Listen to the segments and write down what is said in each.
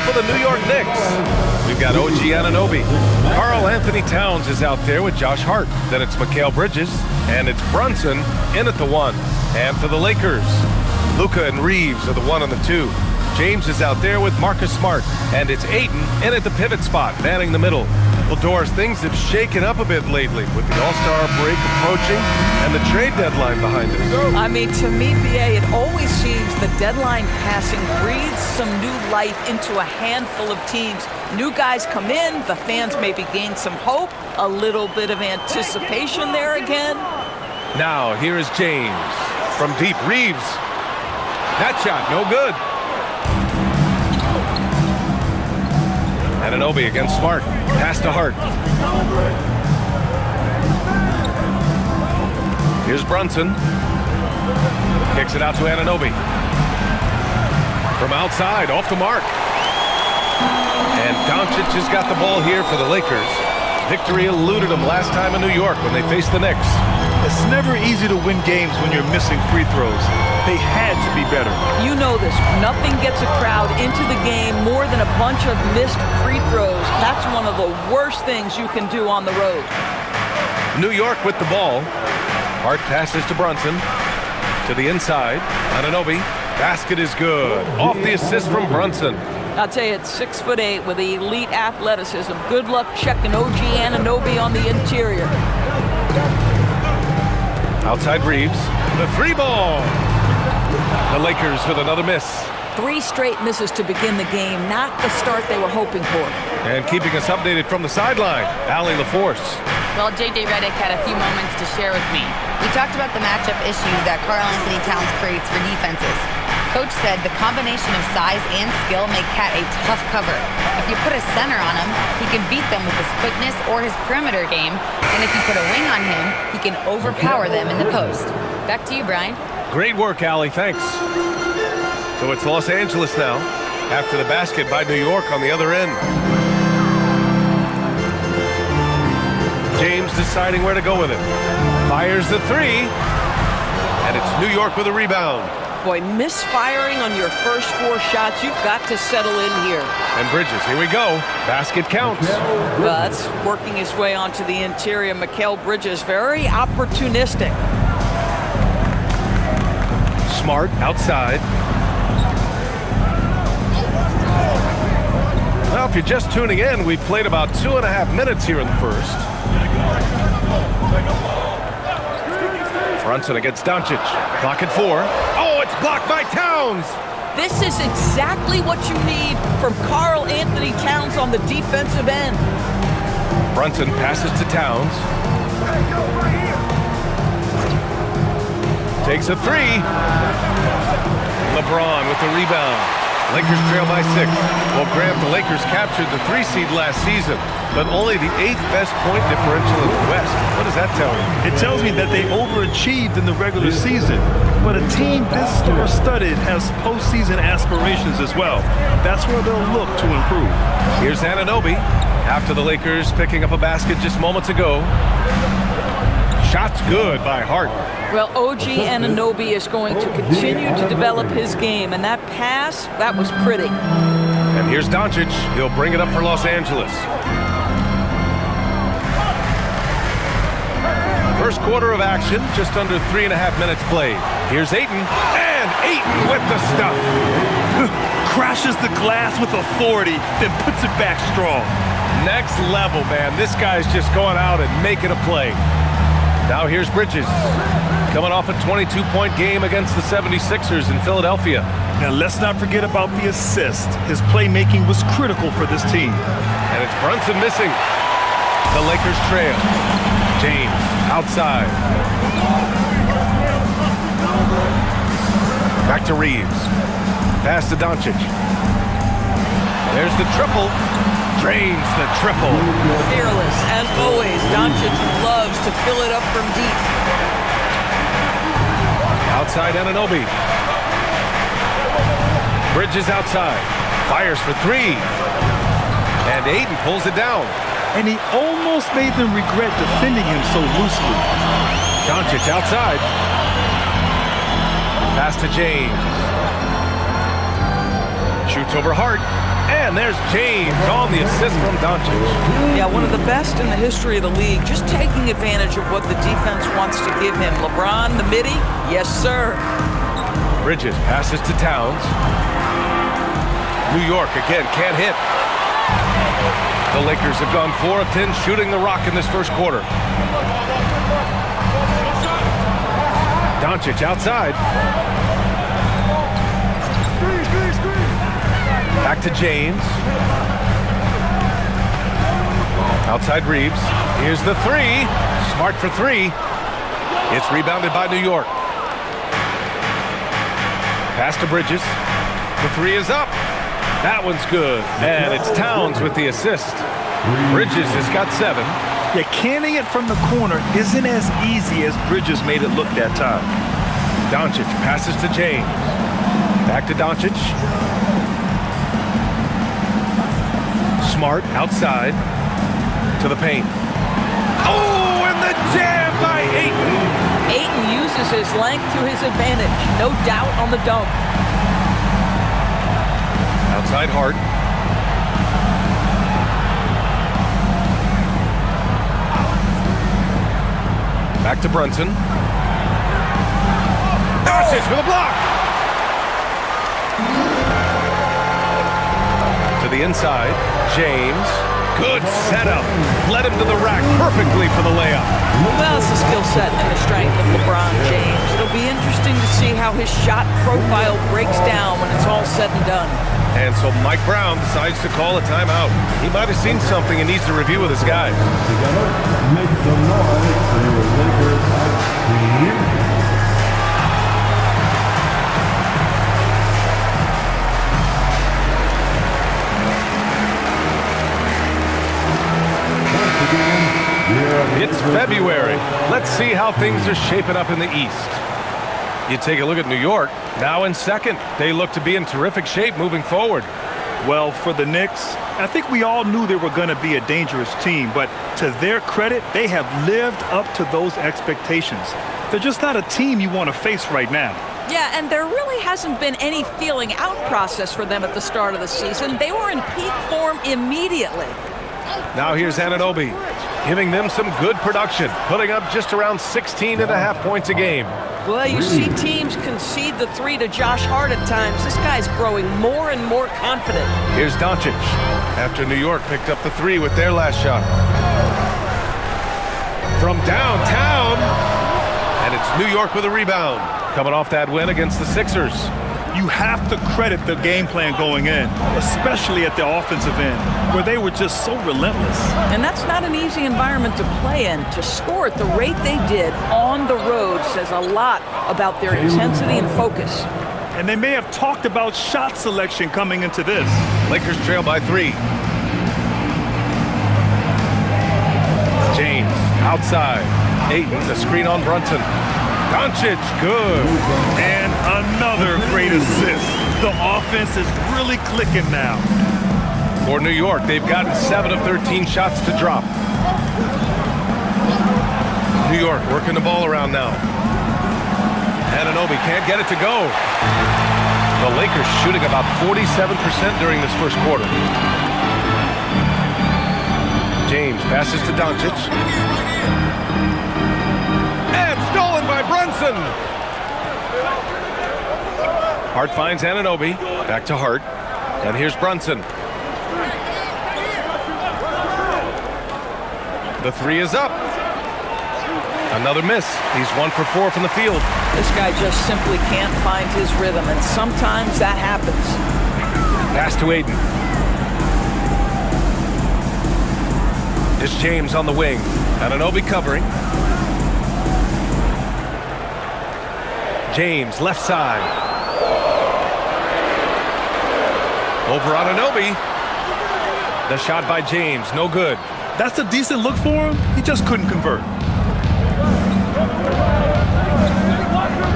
for the New York Knicks. We've got OG Anunoby. Karl Anthony Towns is out there with Josh Hart. Then it's Mikal Bridges, and it's Brunson in at the 1. And for the Lakers, Luka and Reeves are the 1 and the 2. James is out there with Marcus Smart, and it's Ayton in at the pivot spot, manning the middle. Well, Doris, things have shaken up a bit lately with the All-Star break approaching and the trade deadline behind us. I mean, to me, BA, it always seems the deadline passing breathes some new life into a handful of teams. New guys come in, the fans maybe gain some hope, a little bit of anticipation there again. Now, here is James from deep. Reeves. That shot, no good. Anunoby against Smart. Pass to Hart. Here's Brunson. Kicks it out to Anunoby. From outside, off the mark. And Doncic has got the ball here for the Lakers. Victory eluded them last time in New York when they faced the Knicks. It's never easy to win games when you're missing free throws. They had to be better. You know this. Nothing gets a crowd into the game more than a bunch of missed free throws. That's one of the worst things you can do on the road. New York with the ball. Hart passes to Brunson. To the inside. Anunoby. Basket is good. Off the assist from Brunson. I'll tell you, it's 6'8" with elite athleticism. Good luck checking OG Anunoby on the interior. Outside Reeves. The 3 ball. The Lakers with another miss. 3 straight misses to begin the game. Not the start they were hoping for. And keeping us updated from the sideline, Allie LaForce. Well, J.J. Redick had a few moments to share with me. We talked about the matchup issues that Karl Anthony Towns creates for defenses. Coach said the combination of size and skill make Cat a tough cover. If you put a center on him, he can beat them with his quickness or his perimeter game. And if you put a wing on him, he can overpower them in the post. Back to you, Brian. Great work, Allie. Thanks. So it's Los Angeles now, after the basket by New York on the other end. James deciding where to go with it. Fires the 3. And it's New York with a rebound. Boy, misfiring on your first 4 shots, you've got to settle in here. And Bridges, here we go. Basket counts. That's working his way onto the interior. Mikal Bridges, very opportunistic. Smart outside. Well, if you're just tuning in, we've played about 2.5 minutes here in the first. Brunson against Doncic. Clock at 4. Oh, it's blocked by Towns. This is exactly what you need from Karl Anthony Towns on the defensive end. Brunson passes to Towns. Takes a 3. LeBron with the rebound. Lakers trail by 6. Well, Grant, the Lakers captured the 3 seed last season, but only the 8th best point differential in the West. What does that tell you? It tells me that they overachieved in the regular season. But a team this star-studded has postseason aspirations as well. That's where they'll look to improve. Here's Anunoby after the Lakers picking up a basket just moments ago. Shot's good by Hart. Well, OG Anunoby is going to continue to develop his game, and that pass, that was pretty. And here's Doncic. He'll bring it up for Los Angeles. First quarter of action, just under 3.5 minutes played. Here's Ayton, and Ayton with the stuff. Crashes the glass with authority, then puts it back strong. Next level, man. This guy's just going out and making a play. Now here's Bridges, coming off a 22-point game against the 76ers in Philadelphia. Now let's not forget about the assist. His playmaking was critical for this team. And it's Brunson missing. The Lakers trail. James outside. Back to Reeves. Pass to Doncic. There's the triple. Drains the triple. Fearless, as always. Doncic loves to fill it up from deep. Outside Anunoby. Bridges outside. Fires for 3. And Ayton pulls it down. And he almost made them regret defending him so loosely. Doncic outside. Pass to James. Shoots over Hart. And there's James on the assist from Doncic. Yeah, one of the best in the history of the league, just taking advantage of what the defense wants to give him. LeBron, the midi, yes, sir. Bridges passes to Towns. New York again can't hit. The Lakers have gone 4 of 10 shooting the rock in this first quarter. Doncic outside. Back to James. Outside Reeves. Here's the three. Smart for three. It's rebounded by New York. Pass to Bridges. The three is up. That one's good. And it's Towns with the assist. Bridges has got 7. Yeah, canning it from the corner isn't as easy as Bridges made it look that time. Doncic passes to James. Back to Doncic. Smart outside to the paint. Oh, and the jam by Ayton. Ayton uses his length to his advantage. No doubt on the dunk. Outside Hart. Back to Brunson. Doncic with a block. To the inside. James. Good setup. Led him to the rack perfectly for the layup. Well, it's the skill set and the strength of LeBron James. It'll be interesting to see how his shot profile breaks down when it's all said and done. And so Mike Brown decides to call a timeout. He might have seen something and needs to review with his guys. Together, make some noise for your Lakers team. It's February. Let's see how things are shaping up in the East. You take a look at New York, now in second. They look to be in terrific shape moving forward. Well, for the Knicks, I think we all knew they were going to be a dangerous team, but to their credit, they have lived up to those expectations. They're just not a team you want to face right now. Yeah, and there really hasn't been any feeling out process for them at the start of the season. They were in peak form immediately. Now here's Anunoby, giving them some good production, putting up just around 16.5 points a game. Well, you see teams concede the three to Josh Hart at times. This guy's growing more and more confident. Here's Doncic, after New York picked up the three with their last shot. From downtown, and it's New York with a rebound, coming off that win against the Sixers. You have to credit the game plan going in, especially at the offensive end, where they were just so relentless. And that's not an easy environment to play in. To score at the rate they did on the road says a lot about their intensity and focus. And they may have talked about shot selection coming into this. Lakers trail by 3. James, outside. Ayton, the screen on Brunson. Doncic, good. And another great assist. The offense is really clicking now. For New York, they've gotten 7 of 13 shots to drop. New York working the ball around now. Anunoby can't get it to go. The Lakers shooting about 47% during this first quarter. James passes to Doncic. And stolen by Brunson. Hart finds Anunoby. Back to Hart. And here's Brunson. The three is up. Another miss. He's 1 for 4 from the field. This guy just simply can't find his rhythm, and sometimes that happens. Pass to Ayton. It's James on the wing. Anunoby covering. James, left side. Over Anunoby. The shot by James, no good. That's a decent look for him. He just couldn't convert.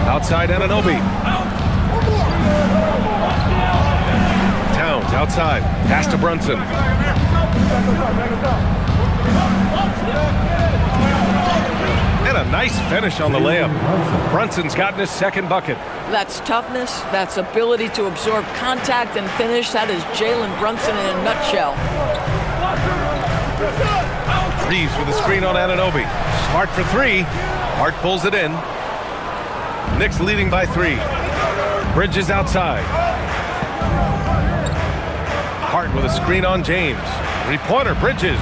Outside Anunoby. Towns outside. Pass to Brunson. And a nice finish on the layup. Brunson's gotten his second bucket. That's toughness, that's ability to absorb contact and finish. That is Jalen Brunson in a nutshell. Reeves with a screen on Anunoby. Smart for three. Hart pulls it in. Knicks leading by 3. Bridges outside. Hart with a screen on James. Three-pointer, Bridges.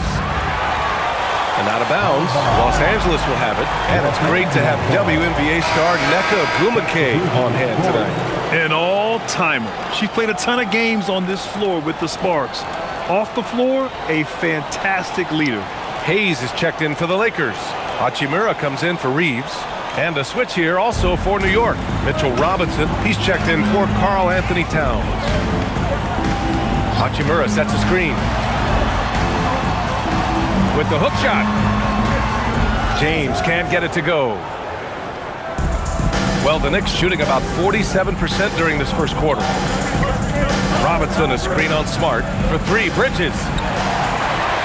And out of bounds. Los Angeles will have it. And it's great to have WNBA star Nneka Ogwumike on hand tonight. An all-timer. She played a ton of games on this floor with the Sparks. Off the floor, a fantastic leader. Hayes is checked in for the Lakers. Hachimura comes in for Reeves. And a switch here also for New York. Mitchell Robinson, he's checked in for Karl Anthony Towns. Hachimura sets a screen. With the hook shot. James can't get it to go. Well, the Knicks shooting about 47% during this first quarter. Robinson, a screen on Smart for 3. Bridges.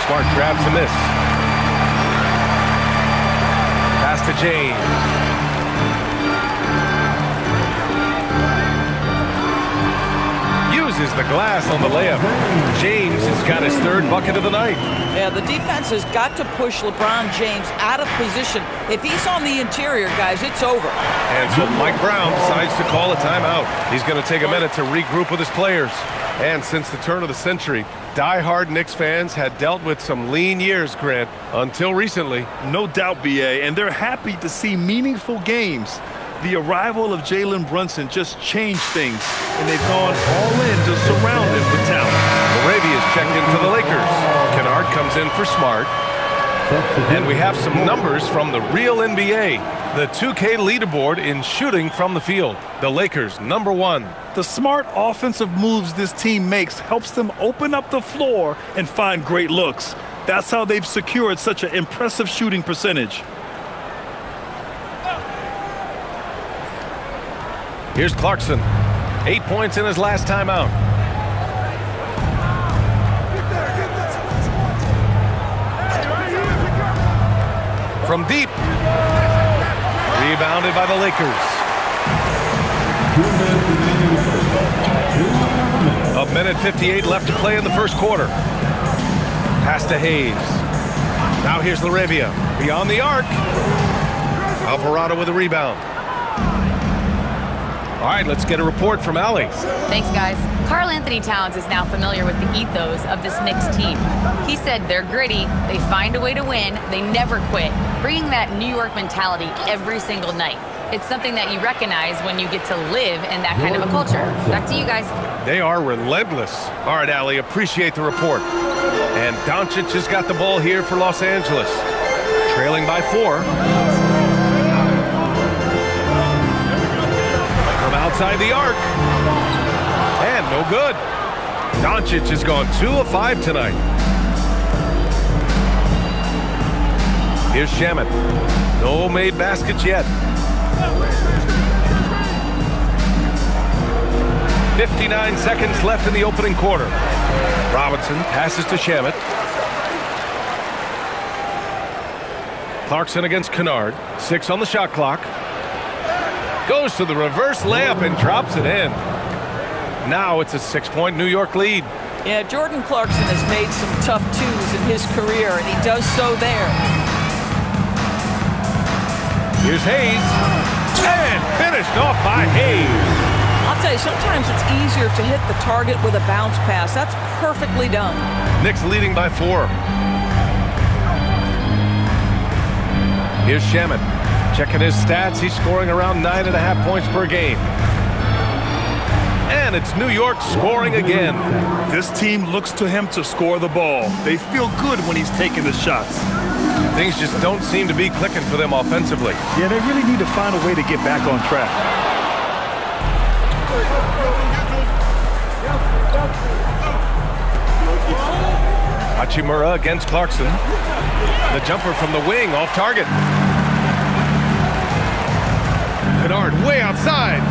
Smart grabs the miss. Pass to James. Uses the glass on the layup. James has got his 3rd bucket of the night. Yeah, the defense has got to push LeBron James out of position. If he's on the interior, guys, it's over. And so Mike Brown decides to call a timeout. He's going to take a minute to regroup with his players. And since the turn of the century, die-hard Knicks fans had dealt with some lean years, Grant, until recently. No doubt, BA, and they're happy to see meaningful games. The arrival of Jalen Brunson just changed things, and they've gone all in to surround him with talent. Moravia is checked in for the Lakers. Kennard comes in for Smart. And we have some numbers from the real NBA. The 2K leaderboard in shooting from the field. The Lakers, number 1. The smart offensive moves this team makes helps them open up the floor and find great looks. That's how they've secured such an impressive shooting percentage. Here's Clarkson. 8 points in his last timeout. From deep. Rebounded by the Lakers. 1:58 left to play in the first quarter. Pass to Hayes. Now here's Laravia. Beyond the arc. Alvarado with a rebound. All right, let's get a report from Allie. Thanks, guys. Karl Anthony Towns is now familiar with the ethos of this Knicks team. He said they're gritty, they find a way to win, they never quit, bringing that New York mentality every single night. It's something that you recognize when you get to live in that kind of a culture. Back to you guys. They are relentless. All right, Allie, appreciate the report. And Doncic has got the ball here for Los Angeles. Trailing by 4. Outside the arc. And no good. Doncic has gone 2 of 5 tonight. Here's Shamet. No made baskets yet. 59 seconds left in the opening quarter. Robinson passes to Shamet. Clarkson against Kennard. 6 on the shot clock. Goes to the reverse layup and drops it in. Now it's a 6-point New York lead. Yeah, Jordan Clarkson has made some tough twos in his career, and he does so there. Here's Hayes. And finished off by Hayes. I'll tell you, sometimes it's easier to hit the target with a bounce pass. That's perfectly done. Knicks leading by 4. Here's Shamet. Checking his stats, he's scoring around 9.5 points per game. And it's New York scoring again. This team looks to him to score the ball. They feel good when he's taking the shots. Things just don't seem to be clicking for them offensively. Yeah, they really need to find a way to get back on track. Hachimura against Clarkson. The jumper from the wing off target. Kennard way outside.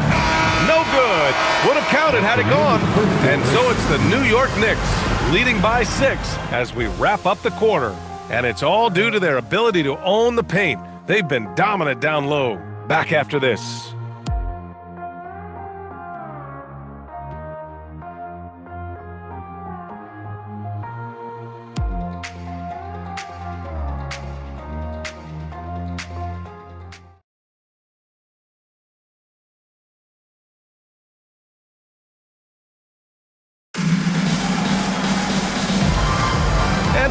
No good. Would have counted had it gone. And so it's the New York Knicks leading by 6 as we wrap up the quarter. And it's all due to their ability to own the paint. They've been dominant down low. Back after this.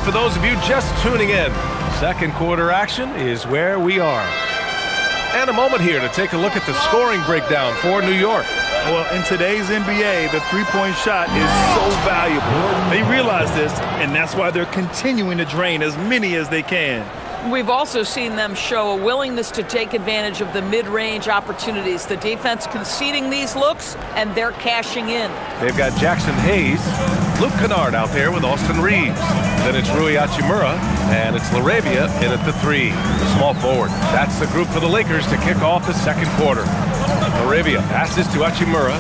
for those of you just tuning in, second quarter action is where we are. And a moment here to take a look at the scoring breakdown for New York. Well, in today's NBA, the three-point shot is so valuable. They realize this, and that's why they're continuing to drain as many as they can. We've also seen them show a willingness to take advantage of the mid-range opportunities. The defense conceding these looks, and they're cashing in. They've got Jackson Hayes, Luke Kennard out there with Austin Reeves. Then it's Rui Hachimura, and it's LaRavia in at the 3, the small forward. That's the group for the Lakers to kick off the second quarter. LaRavia passes to Hachimura.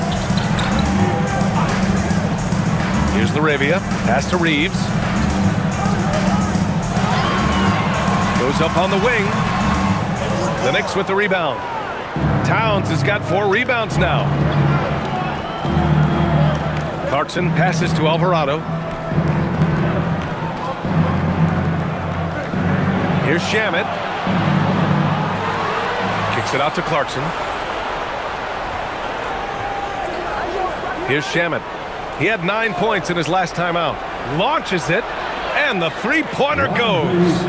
Here's LaRavia, pass to Reeves. Goes up on the wing. The Knicks with the rebound. Towns has got 4 rebounds now. Clarkson passes to Alvarado. Here's Shamet. Kicks it out to Clarkson. Here's Shamet. He had 9 points in his last time out. Launches it, and the three-pointer goes.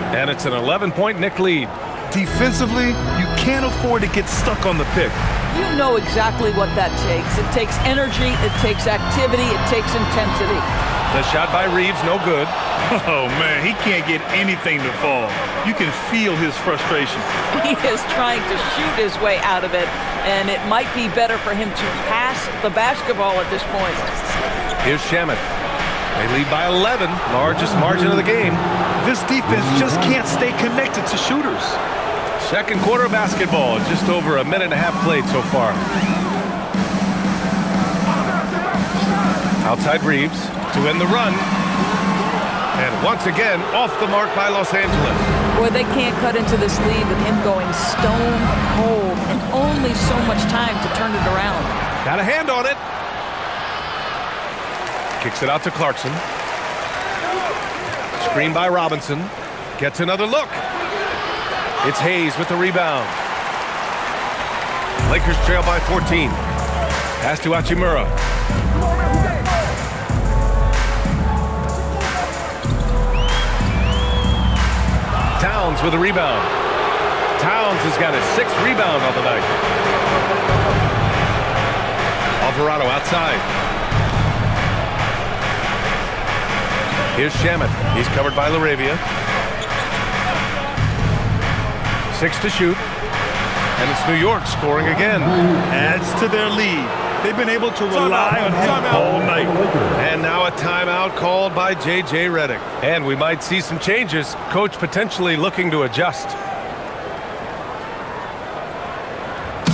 And it's an 11-point Knick lead. Defensively, you can't afford to get stuck on the pick. You know exactly what that takes. It takes energy, it takes activity, it takes intensity. The shot by Reeves, no good. Oh, man, he can't get anything to fall. You can feel his frustration. He is trying to shoot his way out of it, and it might be better for him to pass the basketball at this point. Here's Shamet. They lead by 11, largest margin of the game. This defense just can't stay connected to shooters. Second quarter basketball, just over a minute and a half played so far. Outside Reeves to end the run. And once again, off the mark by Los Angeles. Boy, they can't cut into this lead with him going stone cold and only so much time to turn it around. Got a hand on it. Kicks it out to Clarkson. Screen by Robinson. Gets another look. It's Hayes with the rebound. Lakers trail by 14. Pass to Hachimura. Towns with a rebound. Towns has got his 6th rebound on the night. Alvarado outside. Here's Shamet. He's covered by LaRavia. 6 to shoot. And it's New York scoring again. Adds to their lead. They've been able to rely on him all night. And now a timeout called by J.J. Redick. And we might see some changes. Coach potentially looking to adjust.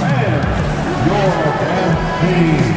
And your team.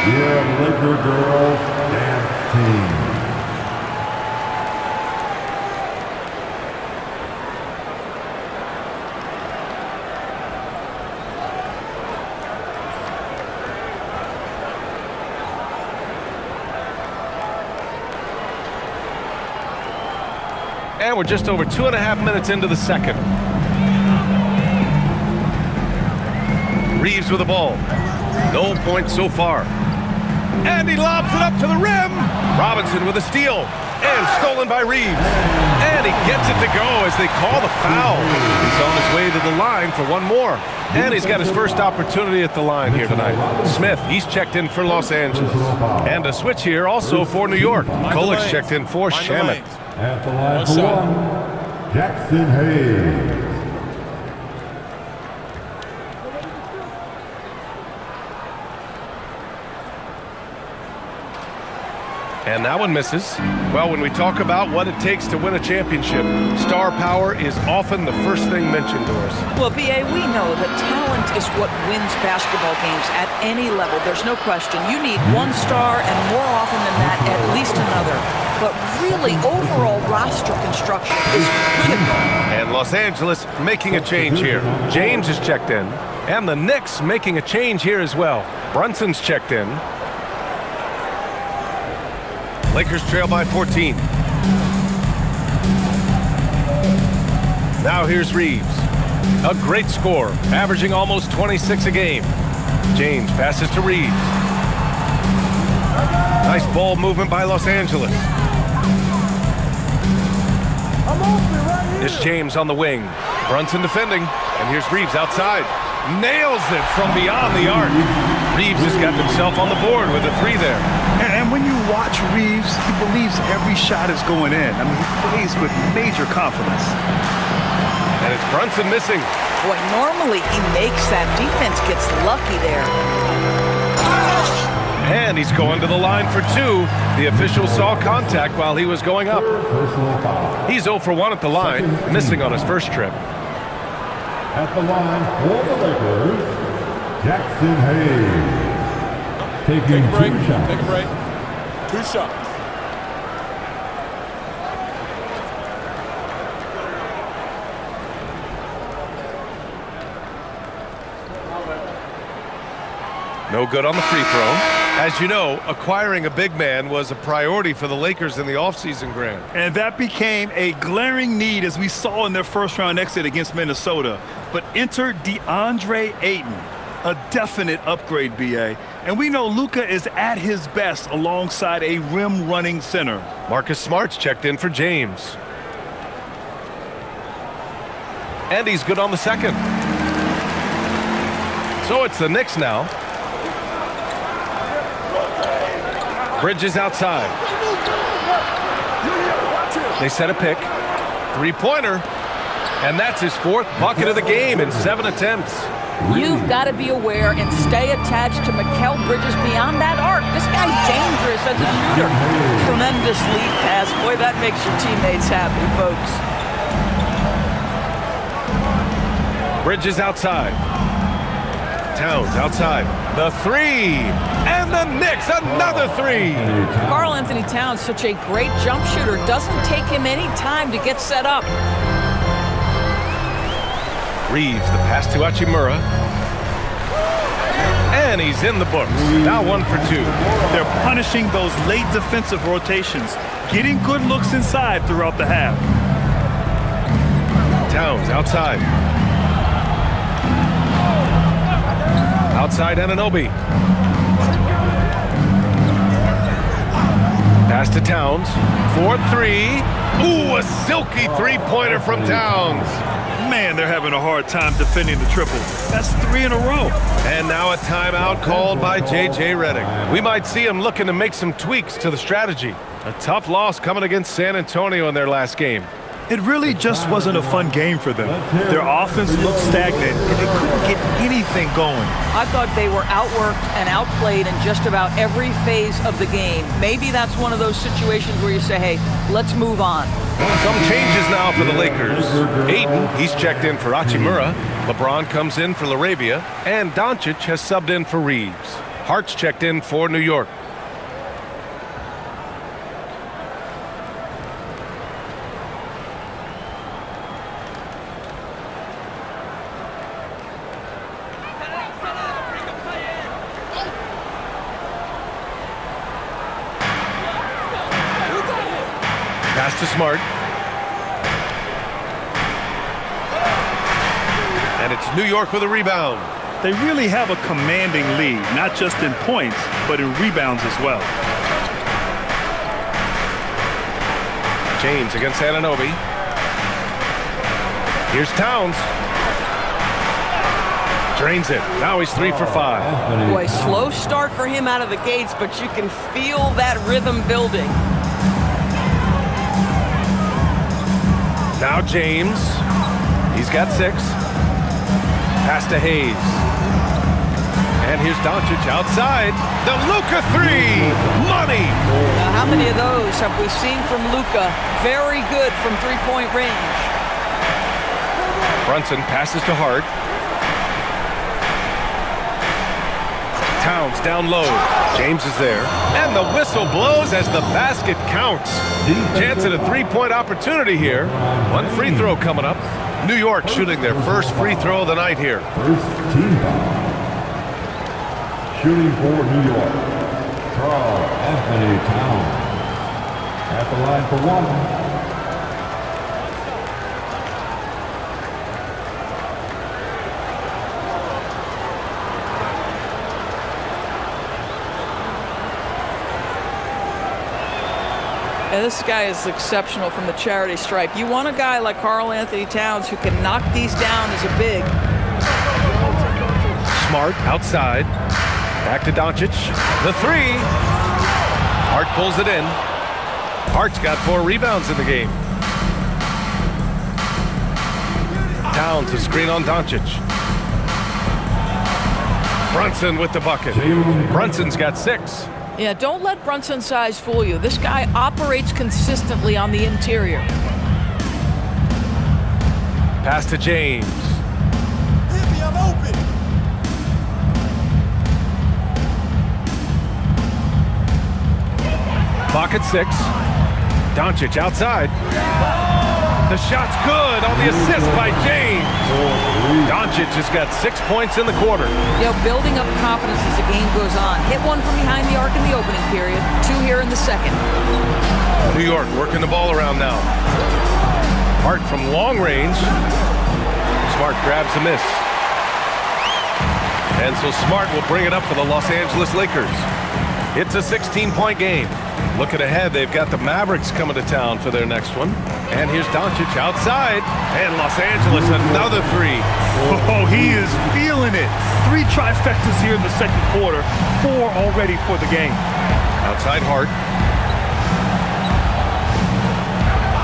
Your Laker girls dance team. And we're just over 2.5 minutes into the second. Reeves with the ball. No points so far. And he lobs it up to the rim. Robinson with a steal. And stolen by Reeves. And he gets it to go as they call the foul. He's on his way to the line for one more. And he's got his first opportunity at the line here tonight. Smith, he's checked in for Los Angeles. And a switch here also for New York. Kolik's checked in for Shamet. At the line for one, Jackson Hayes. And that one misses. Well, when we talk about what it takes to win a championship, star power is often the first thing mentioned to us. Well, B.A., we know that talent is what wins basketball games at any level. There's no question. You need one star, and more often than that, at least another. But really, overall roster construction is critical. And Los Angeles making a change here. James is checked in. And the Knicks making a change here as well. Brunson's checked in. Lakers trail by 14. Now here's Reeves. A great score, averaging almost 26 a game. James passes to Reeves. Nice ball movement by Los Angeles. It's James on the wing. Brunson defending. And here's Reeves outside. Nails it from beyond the arc. Reeves has got himself on the board with a three there. And when you watch Reeves, he believes every shot is going in. I mean, he plays with major confidence. And it's Brunson missing. Boy, normally he makes that. Defense gets lucky there. And he's going to the line for two. The official saw contact while he was going up. He's 0 for 1 at the line, missing on his first trip. At the line for the Lakers, Jackson Hayes. Taking two shots. Take a break. 2 shots. No good on the free throw. As you know, acquiring a big man was a priority for the Lakers in the offseason, Grant. And that became a glaring need as we saw in their first-round exit against Minnesota. But enter DeAndre Ayton, a definite upgrade, B.A. And we know Luka is at his best alongside a rim-running center. Marcus Smart's checked in for James. And he's good on the second. So it's the Knicks now. Bridges outside. They set a pick. Three-pointer. And that's his 4th bucket of the game in 7 attempts. You've got to be aware and stay attached to Mikal Bridges beyond that arc. This guy's dangerous as a shooter. Tremendous lead pass. Boy, that makes your teammates happy, folks. Bridges outside. Towns outside. The three. And the Knicks, another three. Karl Anthony Towns, such a great jump shooter. Doesn't take him any time to get set up. Reeves, the pass to Hachimura. And he's in the books. Now 1 for 2. They're punishing those late defensive rotations, getting good looks inside throughout the half. Towns outside. Outside Anunoby. Pass to Towns. 4-3. Ooh, a silky three-pointer from Towns. Man, they're having a hard time defending the triple. That's 3 in a row. And now a timeout called by J.J. Redick. We might see him looking to make some tweaks to the strategy. A tough loss coming against San Antonio in their last game. It really just wasn't a fun game for them. Their offense looked stagnant, and they couldn't get anything going. I thought they were outworked and outplayed in just about every phase of the game. Maybe that's one of those situations where you say, hey, let's move on. Some changes now for the Lakers. Ayton, he's checked in for Hachimura. LeBron comes in for Larabia. And Doncic has subbed in for Reeves. Hart's checked in for New York. Pass to Smart. And it's New York with a rebound. They really have a commanding lead, not just in points, but in rebounds as well. James against Anunoby. Here's Towns. Drains it. Now he's 3 for 5. Boy, slow start for him out of the gates, but you can feel that rhythm building. Now James. He's got 6. Pass to Hayes. And here's Doncic outside. The Luka 3. Money. Now, how many of those have we seen from Luka? Very good from three-point range. Brunson passes to Hart. Towns down low. James is there. And the whistle blows as the basket counts. Chance at a three-point opportunity here. One free throw coming up. New York shooting their first free throw of the night here. First team foul. Shooting for New York, Karl Anthony Towns. At the line for 1. And this guy is exceptional from the charity stripe. You want a guy like Karl Anthony Towns who can knock these down as a big. Smart outside. Back to Doncic. The 3. Hart pulls it in. Hart's got 4 rebounds in the game. Towns a screen on Doncic. Brunson with the bucket. Brunson's got 6. Yeah, don't let Brunson's size fool you. This guy operates consistently on the interior. Pass to James. I'm open. Clock at 6. Doncic outside. The shot's good on the assist by James. Doncic has got 6 points in the quarter. You know, building up confidence as the game goes on. Hit one from behind the arc in the opening period. 2 here in the second. New York working the ball around now. Hart from long range. Smart grabs a miss. And so Smart will bring it up for the Los Angeles Lakers. It's a 16-point game. Looking ahead, they've got the Mavericks coming to town for their next one. And here's Doncic outside. And Los Angeles, another 3. Oh, he is feeling it. 3 trifectas here in the second quarter. 4 already for the game. Outside Hart.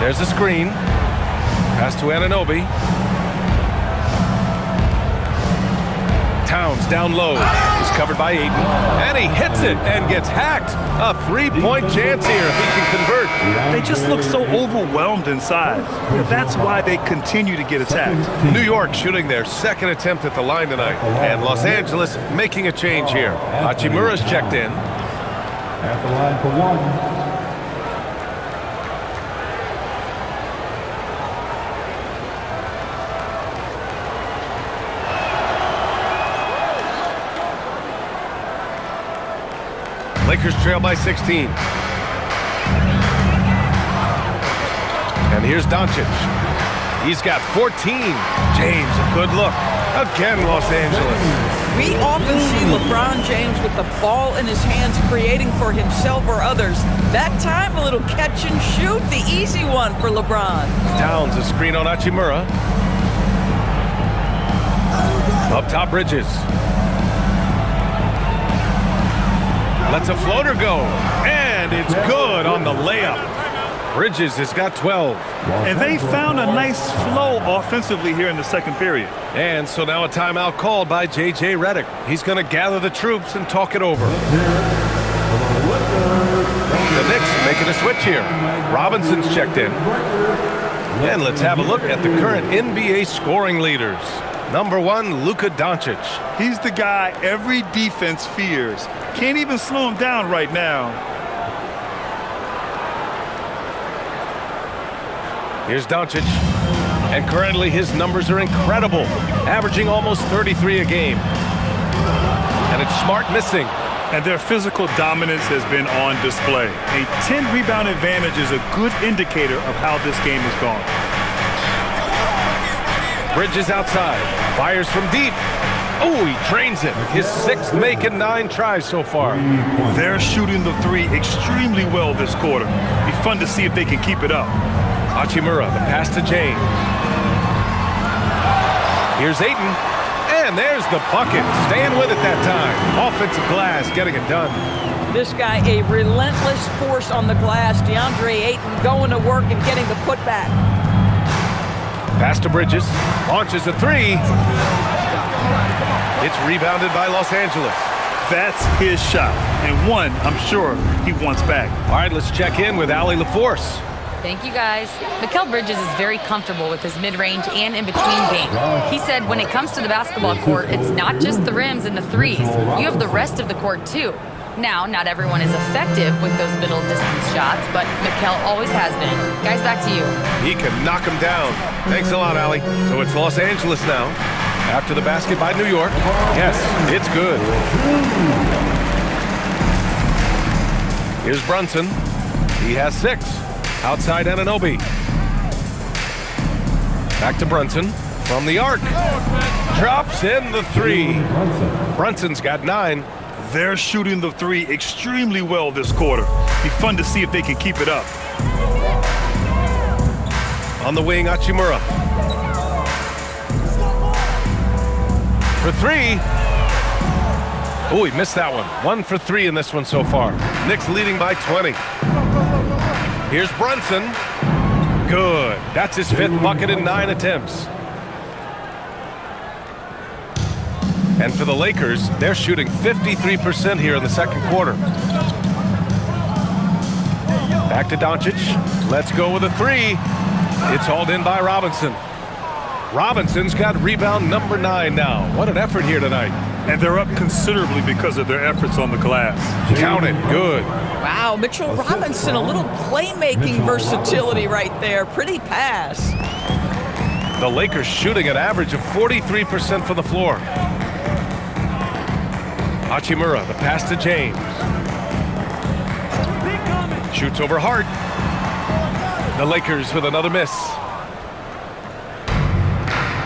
There's a screen. Pass to Anunoby. Towns down low. He's covered by Ayton. And he hits it and gets hacked. A 3-point chance here if he can convert. They just look so overwhelmed inside. That's why they continue to get attacked. New York shooting their second attempt at the line tonight. And Los Angeles making a change here. Hachimura's checked in. At the line for 1. Lakers trail by 16. And here's Doncic. He's got 14. James, a good look. Again, Los Angeles. We often see LeBron James with the ball in his hands creating for himself or others. That time, a little catch and shoot, the easy one for LeBron. Towns a screen on Hachimura. Up top, Bridges. Lets a floater go, and it's good on the layup. Bridges has got 12. And they found a nice flow offensively here in the second period. And so now a timeout called by J.J. Redick. He's going to gather the troops and talk it over. The Knicks making a switch here. Robinson's checked in. And let's have a look at the current NBA scoring leaders. Number 1, Luka Doncic. He's the guy every defense fears. Can't even slow him down right now. Here's Doncic. And currently his numbers are incredible, averaging almost 33 a game. And it's Smart missing. And their physical dominance has been on display. A 10-rebound advantage is a good indicator of how this game has gone. Bridges outside, fires from deep. Oh, he drains it. His 6th make in 9 tries so far. They're shooting the 3 extremely well this quarter. Be fun to see if they can keep it up. Hachimura, the pass to James. Here's Ayton, and there's the bucket. Staying with it that time. Offensive glass, getting it done. This guy, a relentless force on the glass. DeAndre Ayton going to work and getting the putback. Pass to Bridges, launches a 3. It's rebounded by Los Angeles. That's his shot, and one I'm sure he wants back. All right, let's check in with Allie LaForce. Thank you, guys. Mikal Bridges is very comfortable with his mid-range and in-between game. He said when it comes to the basketball court, it's not just the rims and the threes. You have the rest of the court, too. Now, not everyone is effective with those middle distance shots, but Mikal always has been. Guys, back to you. He can knock him down. Thanks a lot, Allie. So it's Los Angeles now. After the basket by New York. Yes, it's good. Here's Brunson. He has 6. Outside Anunoby. Back to Brunson. From the arc. Drops in the 3. Brunson's got 9. They're shooting the 3 extremely well this quarter. Be fun to see if they can keep it up. On the wing, Hachimura. For 3. Oh, he missed that one. 1 for 3 in this one so far. Knicks leading by 20. Here's Brunson. Good. That's his 5th bucket in 9 attempts. And for the Lakers, they're shooting 53% here in the second quarter. Back to Doncic. Let's go with a 3. It's hauled in by Robinson. Robinson's got rebound number 9 now. What an effort here tonight. And they're up considerably because of their efforts on the glass. Count it. Good. Wow, Mitchell Robinson, a little playmaking versatility right there. Pretty pass. The Lakers shooting an average of 43% from the floor. Hachimura, the pass to James. Shoots over Hart. The Lakers with another miss.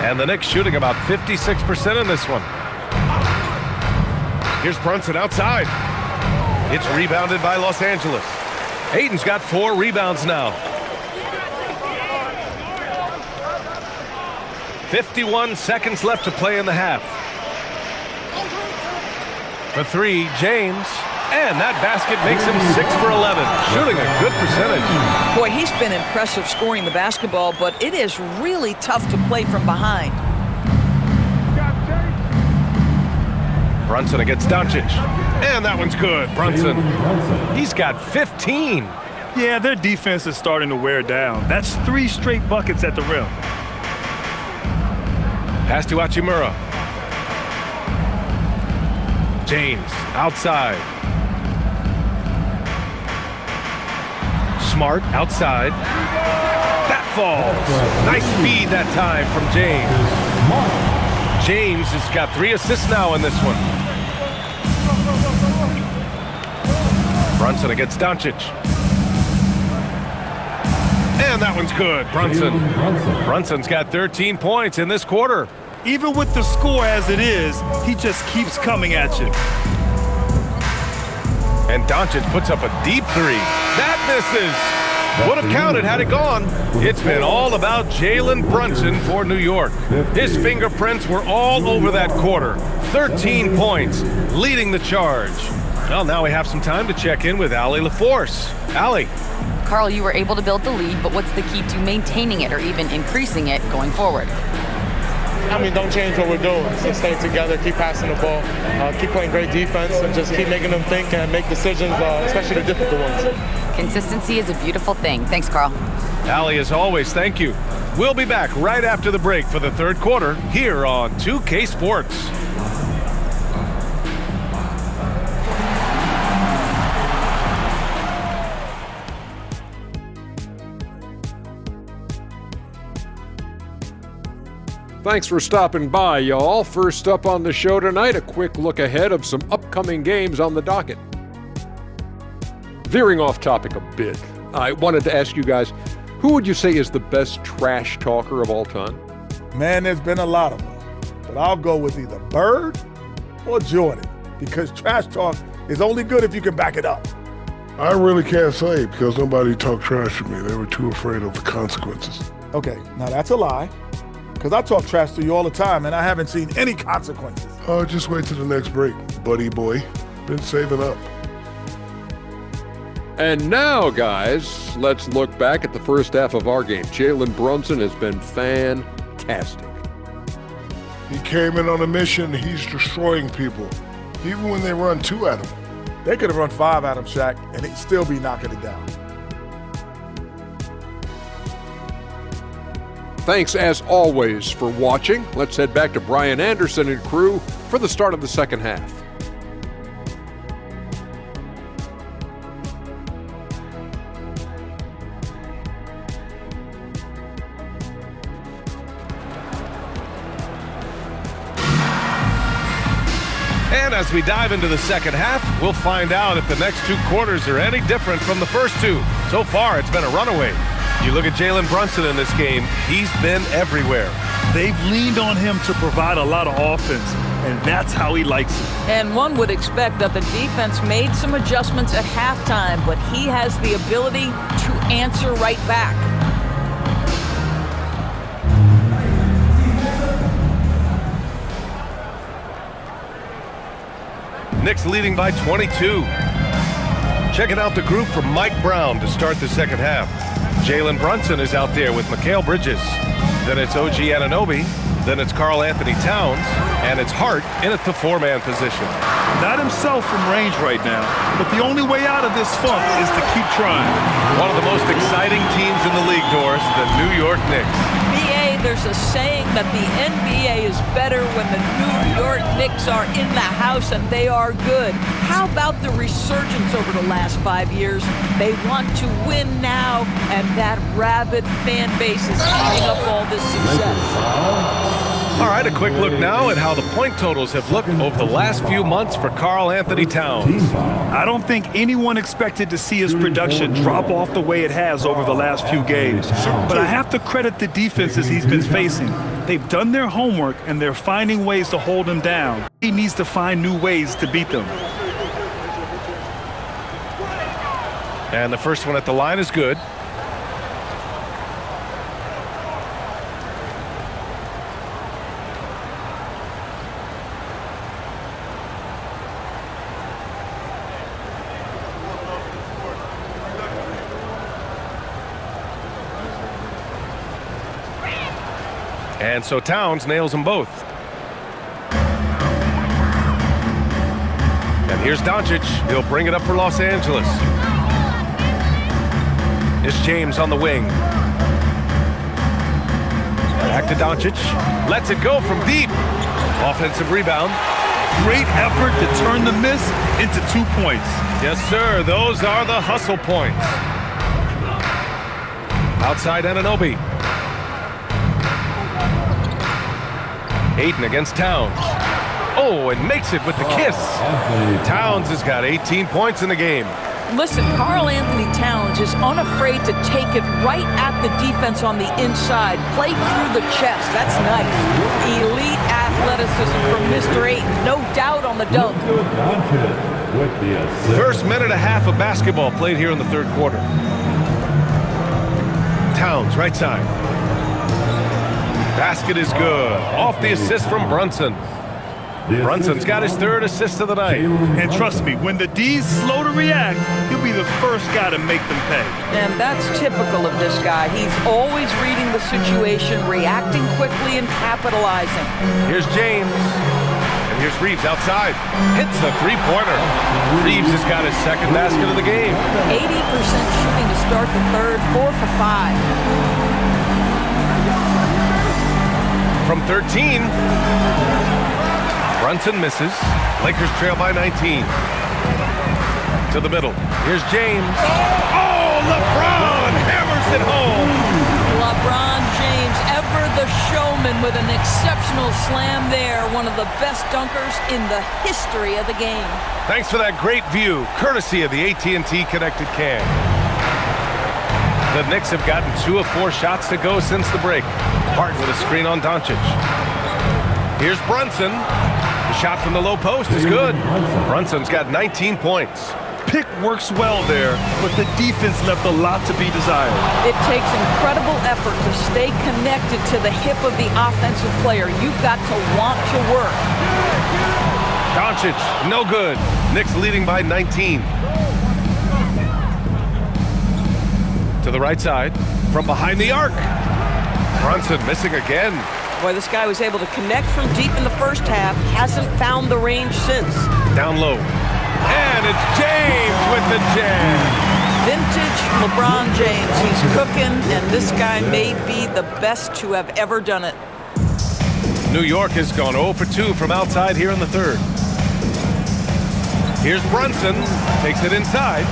And the Knicks shooting about 56% in this one. Here's Brunson outside. It's rebounded by Los Angeles. Ayton's got 4 rebounds now. 51 seconds left to play in the half. For 3, James. And that basket makes him 6 for 11. Shooting a good percentage. Boy, he's been impressive scoring the basketball, but it is really tough to play from behind. Brunson against Doncic. And that one's good. Brunson. He's got 15. Yeah, their defense is starting to wear down. That's 3 straight buckets at the rim. Pass to Hachimura. James outside. Smart outside. That falls. Nice feed that time from James. James has got 3 assists now in this one. Brunson against Doncic. And that one's good. Brunson's got 13 points in this quarter. Even with the score as it is, he just keeps coming at you. And Doncic puts up a deep 3. That misses. Would have counted had it gone. It's been all about Jalen Brunson for New York. His fingerprints were all over that quarter. 13 points, leading the charge. Well, now we have some time to check in with Allie LaForce. Allie. Carl, you were able to build the lead, but what's the key to maintaining it or even increasing it going forward? I mean, don't change what we're doing. Just stay together, keep passing the ball, keep playing great defense, and just keep making them think and make decisions, especially the difficult ones. Consistency is a beautiful thing. Thanks, Carl. Allie, as always, thank you. We'll be back right after the break for the third quarter here on 2K Sports. Thanks for stopping by, y'all. First up on the show tonight, a quick look ahead of some upcoming games on the docket. Veering off topic a bit, I wanted to ask you guys, who would you say is the best trash talker of all time? Man, there's been a lot of them. But but I'll go with either Bird or Jordan because trash talk is only good if you can back it up. I really can't say because nobody talked trash to me. They were too afraid of the consequences. Okay, now that's a lie because I talk trash to you all the time and I haven't seen any consequences. Oh, just wait till the next break, buddy boy. Been saving up. And now, guys, let's look back at the first half of our game. Jalen Brunson has been fantastic. He came in on a mission. He's destroying people, even when they run 2 at him. They could have run 5 at him, Shaq, and he'd still be knocking it down. Thanks, as always, for watching. Let's head back to Brian Anderson and crew for the start of the second half. And as we dive into the second half, we'll find out if the next 2 quarters are any different from the first 2. So far, it's been a runaway. You look at Jalen Brunson in this game, he's been everywhere. They've leaned on him to provide a lot of offense, and that's how he likes it. And one would expect that the defense made some adjustments at halftime, but he has the ability to answer right back. Knicks leading by 22. Checking out the group from Mike Brown to start the second half. Jalen Brunson is out there with Mikal Bridges. Then it's OG Anunoby. Then it's Karl Anthony Towns. And it's Hart in at the 4-man position. Not himself from range right now, but the only way out of this funk is to keep trying. One of the most exciting teams in the league, Doris, the New York Knicks. BA, there's a saying that the NBA is better when the New York Knicks are in the house and they are good. How about the resurgence over the last 5 years? They want to win now, and that rabid fan base is eating up all this success. All right, a quick look now at how the point totals have looked over the last few months for Karl Anthony Towns. I don't think anyone expected to see his production drop off the way it has over the last few games. But I have to credit the defenses he's been facing. They've done their homework, and they're finding ways to hold him down. He needs to find new ways to beat them. And the first one at the line is good. And so Towns nails them both. And here's Doncic. He'll bring it up for Los Angeles. It's James on the wing. Back to Doncic. Lets it go from deep. Offensive rebound. Great effort to turn the miss into 2 points. Yes, sir. Those are the hustle points. Outside Anunoby. Ayton against Towns. Oh, and makes it with the kiss. Towns has got 18 points in the game. Listen, Karl Anthony Towns is unafraid to take it right at the defense on the inside. Play through the chest. That's nice. Elite athleticism from Mr. Ayton. No doubt on the dunk. First minute and a half of basketball played here in the third quarter. Towns, right side. Basket is good. Off the assist from Brunson. Brunson's got his 3rd assist of the night. And trust me, when the D's slow to react, he'll be the first guy to make them pay. And that's typical of this guy. He's always reading the situation, reacting quickly and capitalizing. Here's James. And here's Reeves outside. Hits the 3-pointer. Reeves has got his 2nd basket of the game. 80% shooting to start the third, 4 for 5. From 13, Brunson misses. Lakers trail by 19. To the middle. Here's James. Oh, LeBron hammers it home. LeBron James, ever the showman with an exceptional slam there. One of the best dunkers in the history of the game. Thanks for that great view, courtesy of the AT&T Connected Cam. The Knicks have gotten 2 of 4 shots to go since the break. Hart with a screen on Doncic. Here's Brunson. The shot from the low post is good. Brunson's got 19 points. Pick works well there, but the defense left a lot to be desired. It takes incredible effort to stay connected to the hip of the offensive player. You've got to want to work. Doncic, no good. Knicks leading by 19. To the right side, from behind the arc. Brunson missing again. Boy, this guy was able to connect from deep in the first half. Hasn't found the range since. Down low. And it's James with the jam. Vintage LeBron James. He's cooking, and this guy may be the best to have ever done it. New York has gone 0 for 2 from outside here in the third. Here's Brunson. Takes it inside.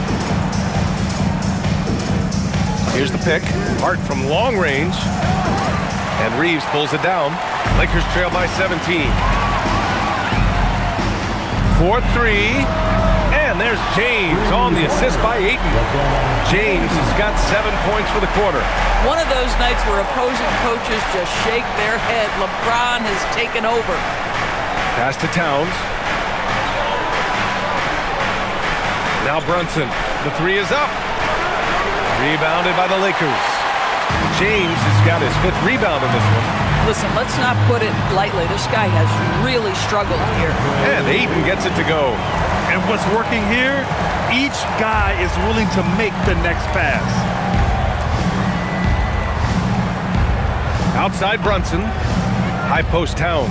Here's the pick. Hart from long range. And Reeves pulls it down. Lakers trail by 17. 4-3. And there's James on the assist by Ayton. James has got 7 points for the quarter. One of those nights where opposing coaches just shake their head. LeBron has taken over. Pass to Towns. Now Brunson. The three is up. Rebounded by the Lakers. James has got his 5th rebound in this one. Listen, let's not put it lightly. This guy has really struggled here. And Ayton gets it to go. And what's working here, each guy is willing to make the next pass. Outside Brunson. High post Towns.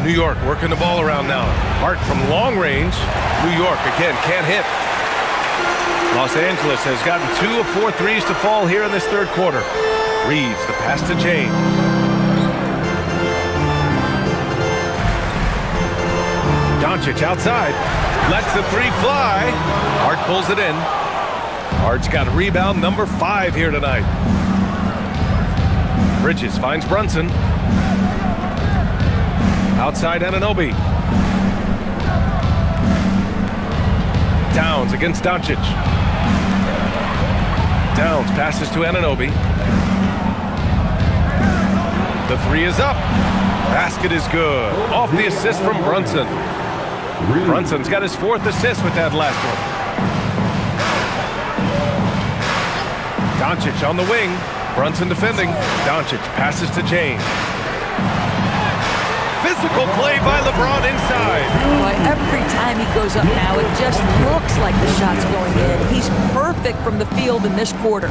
New York working the ball around now. Hart from long range. New York again can't hit. Los Angeles has gotten 2 of 4 threes to fall here in this third quarter. Reeves, the pass to James. Doncic outside. Lets the three fly. Hart pulls it in. Hart's got rebound number 5 here tonight. Bridges finds Brunson. Outside Anunoby. Towns against Doncic. Towns passes to Anunoby. The three is up. Basket is good. Off the assist from Brunson. Brunson's got his 4th assist with that last one. Doncic on the wing. Brunson defending. Doncic passes to James. Physical play by LeBron inside. Boy, every time he goes up now, it just looks like the shot's going in. He's perfect from the field in this quarter.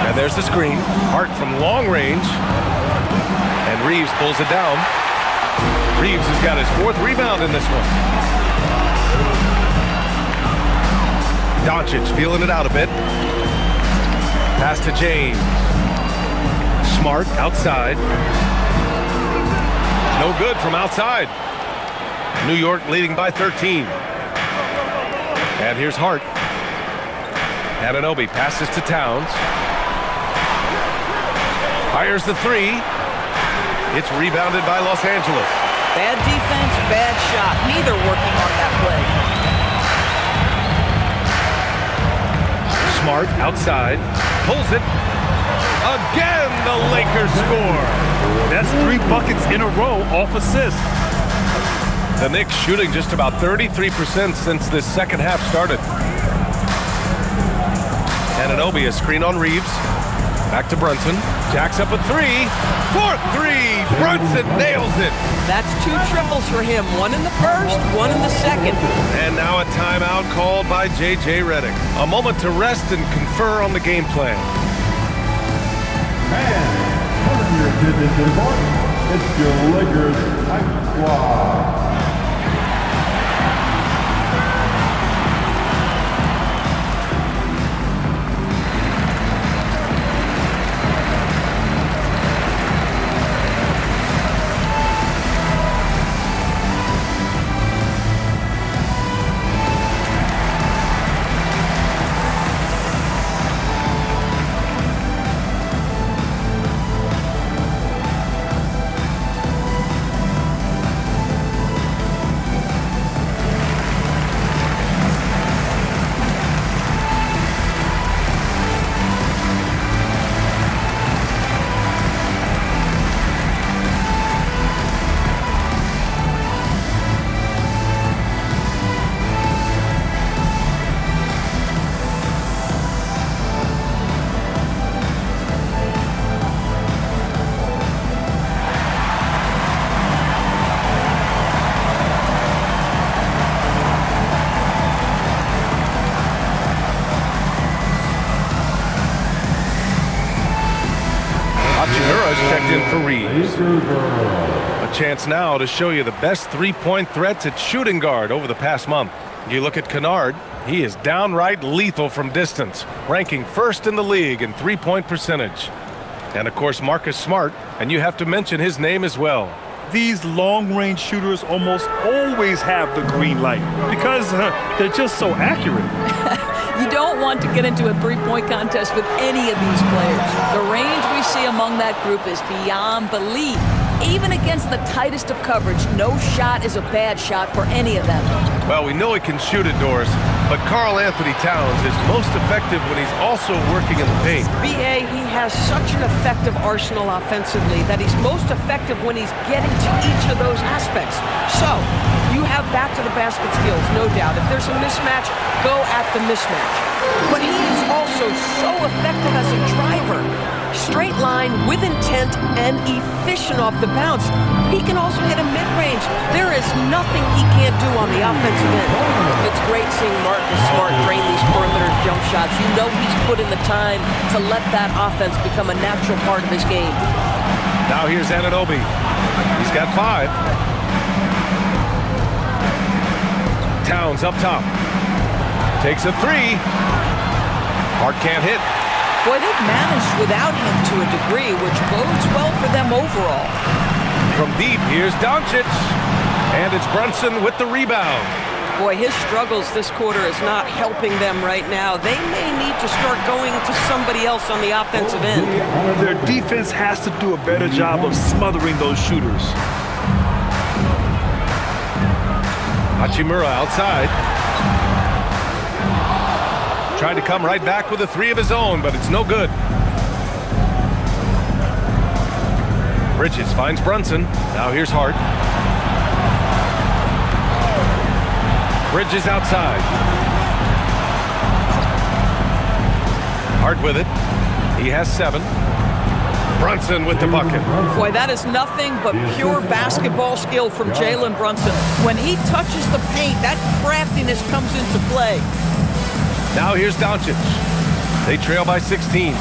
And there's the screen. Hart from long range. And Reeves pulls it down. Reeves has got his 4th rebound in this one. Doncic feeling it out a bit. Pass to James. Smart outside. No good from outside. New York leading by 13. And here's Hart. Anunoby passes to Towns. Fires the three. It's rebounded by Los Angeles. Bad defense, bad shot. Neither working on that play. Smart outside. Pulls it. Again, the Lakers score. That's 3 buckets in a row off assist. The Knicks shooting just about 33% since this second half started. Anunoby, a screen on Reeves. Back to Brunson. Jacks up a 3. 4-3. Brunson nails it. That's 2 triples for him. 1 in the first, 1 in the second. And now a timeout called by J.J. Redick. A moment to rest and confer on the game plan. And coming your attention to the court, it's your Lakers Hype Squad. Hachimura's checked in for Reeves. A chance now to show you the best three-point threats at shooting guard over the past month. You look at Kennard, he is downright lethal from distance, ranking first in the league in three-point percentage. And of course, Marcus Smart, and you have to mention his name as well. These long-range shooters almost always have the green light because they're just so accurate. You don't want to get into a three-point contest with any of these players. The range we see among that group is beyond belief. Even against the tightest of coverage, no shot is a bad shot for any of them. Well, we know he can shoot indoors, but Karl Anthony Towns is most effective when he's also working in the paint. B.A., he has such an effective arsenal offensively that he's most effective when he's getting to each of those aspects. So, you have back-to-the-basket skills, no doubt. If there's a mismatch, go at the mismatch. But he is also so effective as a driver. Straight line, with intent, and efficient off the bounce. He can also hit a mid-range. There is nothing he can't do on the offensive end. It's great seeing Marcus Smart drain these perimeter jump shots. You know he's put in the time to let that offense become a natural part of his game. Now here's Anunoby. He's got 5. Towns up top. Takes a 3. Hart can't hit. Boy, they've managed without him to a degree, which bodes well for them overall. From deep, here's Doncic. And it's Brunson with the rebound. Boy, his struggles this quarter is not helping them right now. They may need to start going to somebody else on the offensive end. Their defense has to do a better job of smothering those shooters. Hachimura outside. Tried to come right back with a 3 of his own, but it's no good. Bridges finds Brunson. Now here's Hart. Bridges outside. Hart with it. He has 7. Brunson with the bucket. Boy, that is nothing but pure basketball skill from Jalen Brunson. When he touches the paint, that craftiness comes into play. Now here's Doncic. They trail by 16.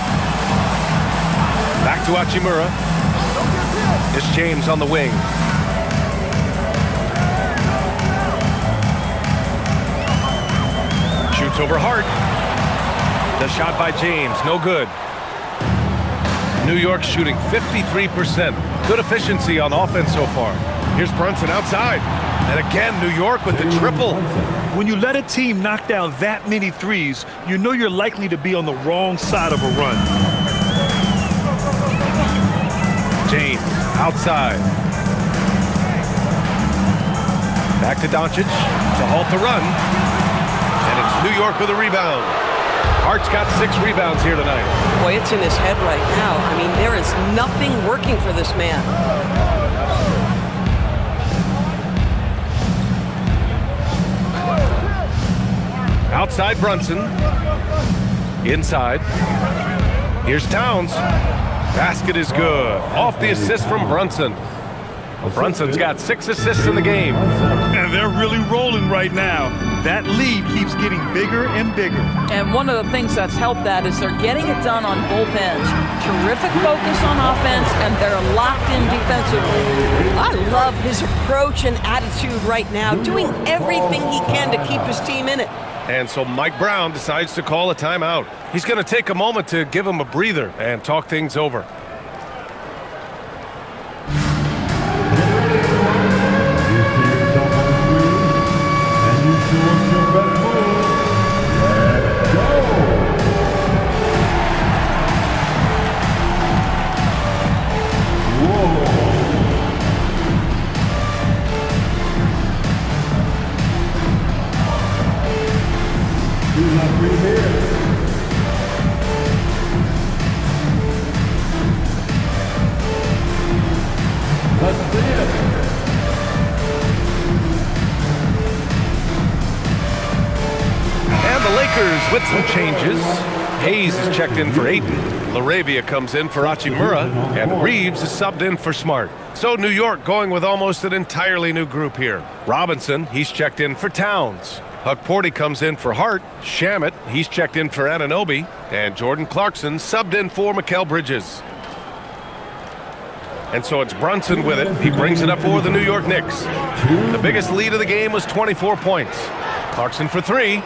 Back to Hachimura. It's James on the wing. Shoots over Hart. The shot by James, no good. New York shooting 53%. Good efficiency on offense so far. Here's Brunson outside. And again, New York with the triple. When you let a team knock down that many threes, you know you're likely to be on the wrong side of a run. James outside. Back to Doncic to halt the run. And it's New York with a rebound. Hart's got 6 rebounds here tonight. Boy, it's in his head right now. I mean, there is nothing working for this man. Outside Brunson. Inside. Here's Towns. Basket is good. Off the assist from Brunson. Brunson's got 6 assists in the game. And they're really rolling right now. That lead keeps getting bigger and bigger. And one of the things that's helped that is they're getting it done on both ends. Terrific focus on offense, and they're locked in defensively. I love his approach and attitude right now, doing everything he can to keep his team in it. And so Mike Brown decides to call a timeout. He's going to take a moment to give him a breather and talk things over. With some changes, Hayes is checked in for Ayton. LaRavia comes in for Hachimura, and Reeves is subbed in for Smart. So New York going with almost an entirely new group here. Robinson, he's checked in for Towns. Huckporty comes in for Hart. Shamet, he's checked in for Anunoby. And Jordan Clarkson subbed in for Mikal Bridges. And so it's Brunson with it. He brings it up for the New York Knicks. The biggest lead of the game was 24 points. Clarkson for three.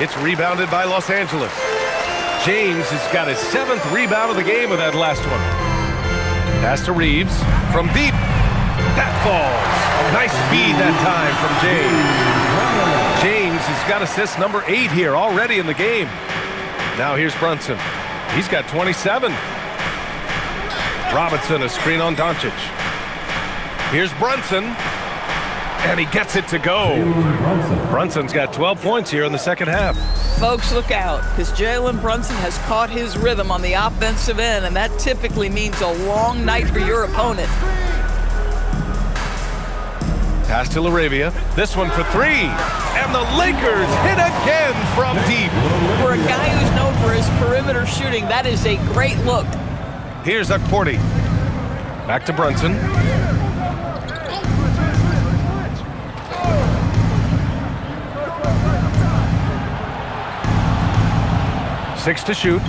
It's rebounded by Los Angeles. James has got his 7th rebound of the game with that last one. Pass to Reeves from deep. That falls. Nice feed that time from James. James has got assist number 8 here already in the game. Now here's Brunson. He's got 27. Robinson, a screen on Doncic. Here's Brunson, and he gets it to go. Brunson's got 12 points here in the second half. Folks, look out, because Jalen Brunson has caught his rhythm on the offensive end, and that typically means a long night for your opponent. Pass to LaRavia. This one for three. And the Lakers hit again from deep. For a guy who's known for his perimeter shooting, that is a great look. Here's Okporti. Back to Brunson. Six to shoot.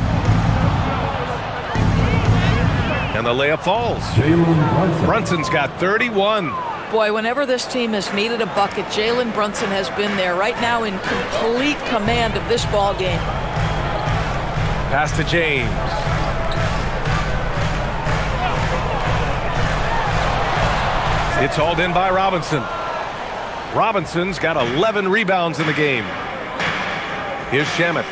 And the layup falls. Brunson's got 31. Boy, whenever this team has needed a bucket, Jalen Brunson has been there right now in complete command of this ball game. Pass to James. It's hauled in by Robinson. Robinson's got 11 rebounds in the game. Here's Shamet.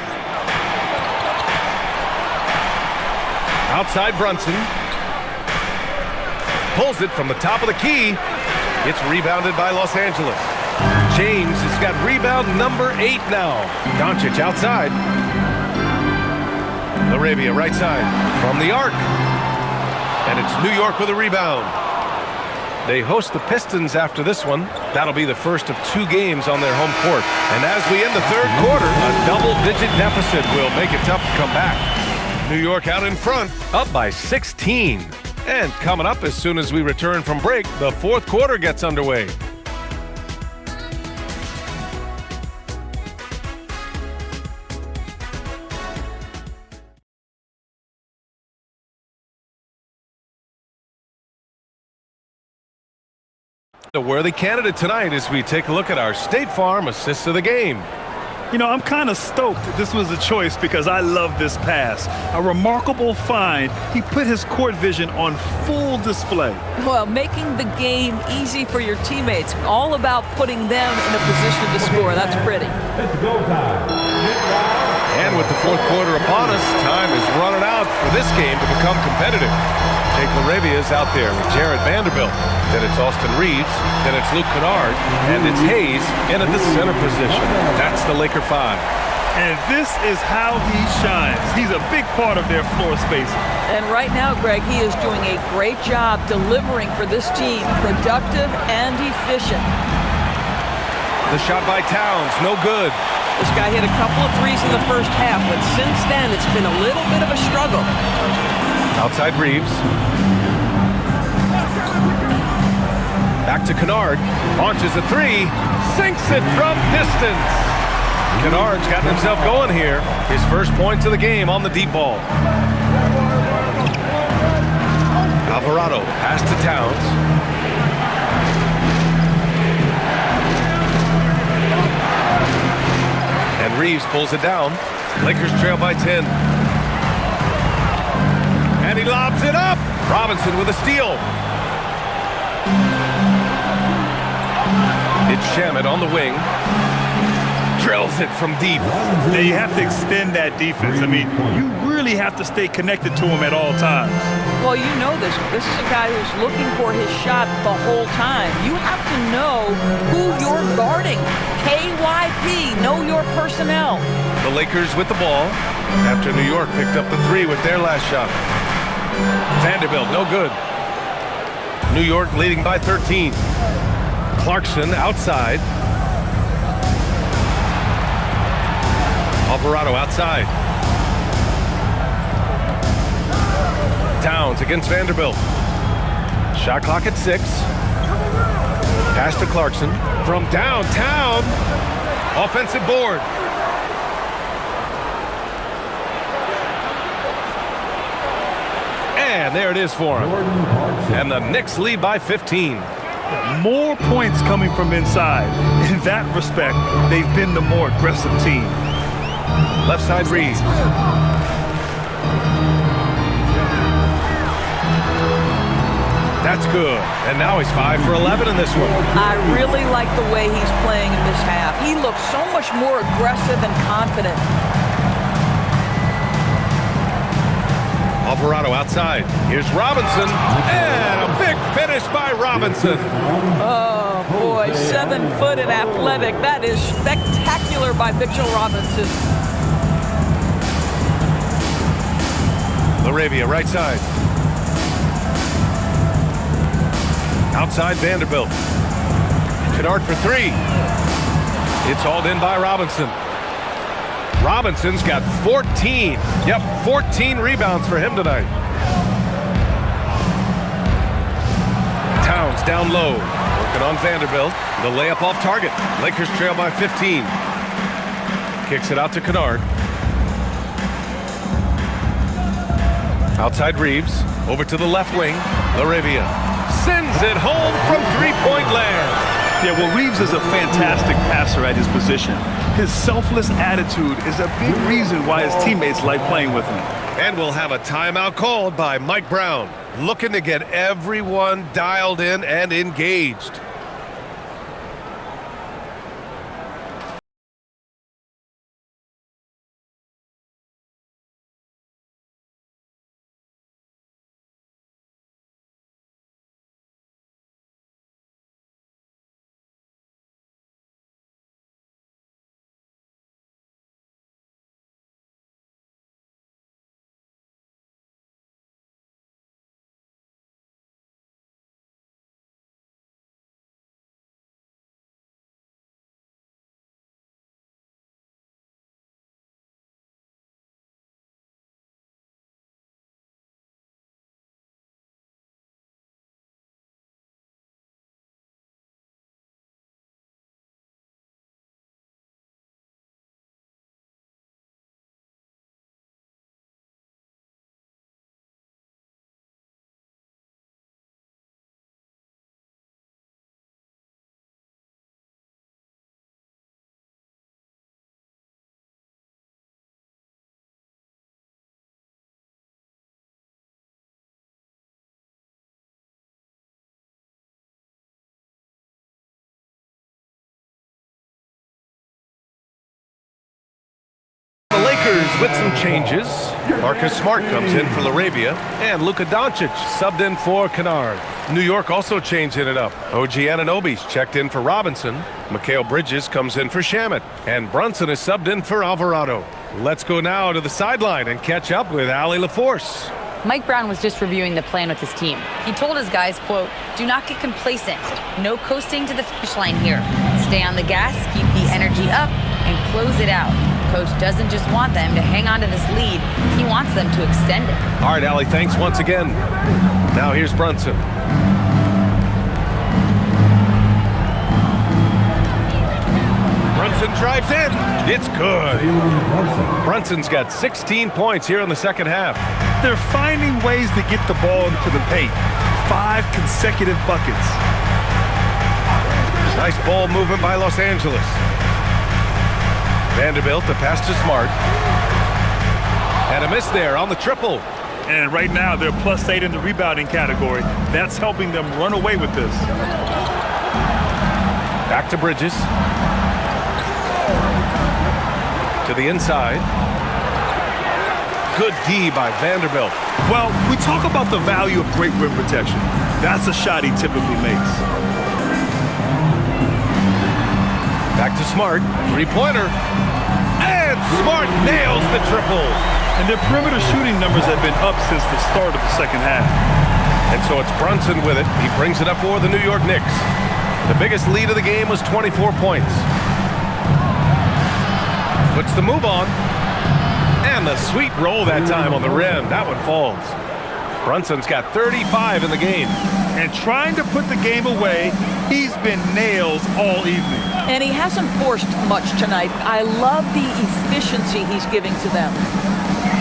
Outside Brunson. Pulls it from the top of the key. It's rebounded by Los Angeles. James has got rebound number 8 now. Doncic outside. LaRavia right side from the arc. And it's New York with a rebound. They host the Pistons after this one. That'll be the first of 2 games on their home court. And as we end the third quarter, a double-digit deficit will make it tough to come back. New York out in front, up by 16. And coming up as soon as we return from break, the fourth quarter gets underway. A worthy candidate tonight as we take a look at our State Farm assists of the game. You know, I'm kind of stoked that this was a choice because I love this pass. A remarkable find. He put his court vision on full display. Well, making the game easy for your teammates. All about putting them in a position to score. That's pretty. It's go time. And with the fourth quarter upon us, time is running out for this game to become competitive. Jake LaRavia is out there with Jared Vanderbilt. Then it's Austin Reeves. Then it's Luke Kennard. And it's Hayes in at the center position. That's the Laker 5. And this is how he shines. He's a big part of their floor space. And right now, Greg, he is doing a great job delivering for this team. Productive and efficient. The shot by Towns, no good. This guy hit a couple of threes in the first half, but since then, it's been a little bit of a struggle. Outside Reeves. Back to Kennard. Launches a three. Sinks it from distance. Kennard's gotten himself going here. His first points of the game on the deep ball. Alvarado. Pass to Towns. And Reeves pulls it down. Lakers trail by 10. And he lobs it up. Robinson with a steal. It's Shamet on the wing. Drills it from deep. Now you have to extend that defense. I mean, you really have to stay connected to him at all times. Well, you know this. This is a guy who's looking for his shot the whole time. You have to know who you're guarding. KYP, know your personnel. The Lakers with the ball after New York picked up the three with their last shot. Vanderbilt, no good. New York leading by 13. Clarkson outside. Alvarado outside. Towns against Vanderbilt. Shot clock at 6. Pass to Clarkson from downtown. Offensive board. And there it is for him. And the Knicks lead by 15. More points coming from inside. In that respect, they've been the more aggressive team. Left side Reeves. That's good. And now he's 5 for 11 in this one. I really like the way he's playing in this half. He looks so much more aggressive and confident. Alvarado outside. Here's Robinson. And a big finish by Robinson. Oh, boy. 7 foot and athletic. That is spectacular by Mitchell Robinson. Laravia, right side. Outside Vanderbilt. Kennard for 3. It's hauled in by Robinson. Robinson's got 14. Yep, 14 rebounds for him tonight. Towns down low. Working on Vanderbilt. The layup off target. Lakers trail by 15. Kicks it out to Kennard. Outside Reeves. Over to the left wing. Laravia sends it home from three-point land. Yeah, well, Reeves is a fantastic passer at his position. His selfless attitude is a big reason why his teammates like playing with him. And we'll have a timeout called by Mike Brown, looking to get everyone dialed in and engaged. The Lakers with some changes. Marcus Smart comes in for Laravia, and Luka Doncic subbed in for Kennard. New York also changing it up. OG Anunoby's checked in for Robinson. Mikal Bridges comes in for Shamet, and Brunson is subbed in for Alvarado. Let's go now to the sideline and catch up with Allie LaForce. Mike Brown was just reviewing the plan with his team. He told his guys, quote, "Do not get complacent. No coasting to the finish line here. Stay on the gas, keep the energy up, and close it out." Coach doesn't just want them to hang on to this lead. He wants them to extend it. All right, Allie, thanks once again. Now here's Brunson. Brunson drives in. It's good. Brunson's got 16 points here in the second half. They're finding ways to get the ball into the paint. 5 consecutive buckets. Nice ball movement by Los Angeles. Vanderbilt, the pass to Smart. And a miss there on the triple. And right now, they're +8 in the rebounding category. That's helping them run away with this. Back to Bridges. To the inside. Good D by Vanderbilt. Well, we talk about the value of great rim protection. That's a shot he typically makes. Back to Smart. Three-pointer. And Smart nails the triple. And their perimeter shooting numbers have been up since the start of the second half. And so it's Brunson with it. He brings it up for the New York Knicks. The biggest lead of the game was 24 points. Puts the move on. And the sweet roll that time on the rim. That one falls. Brunson's got 35 in the game. And trying to put the game away, he's been nails all evening. And he hasn't forced much tonight. I love the efficiency he's giving to them.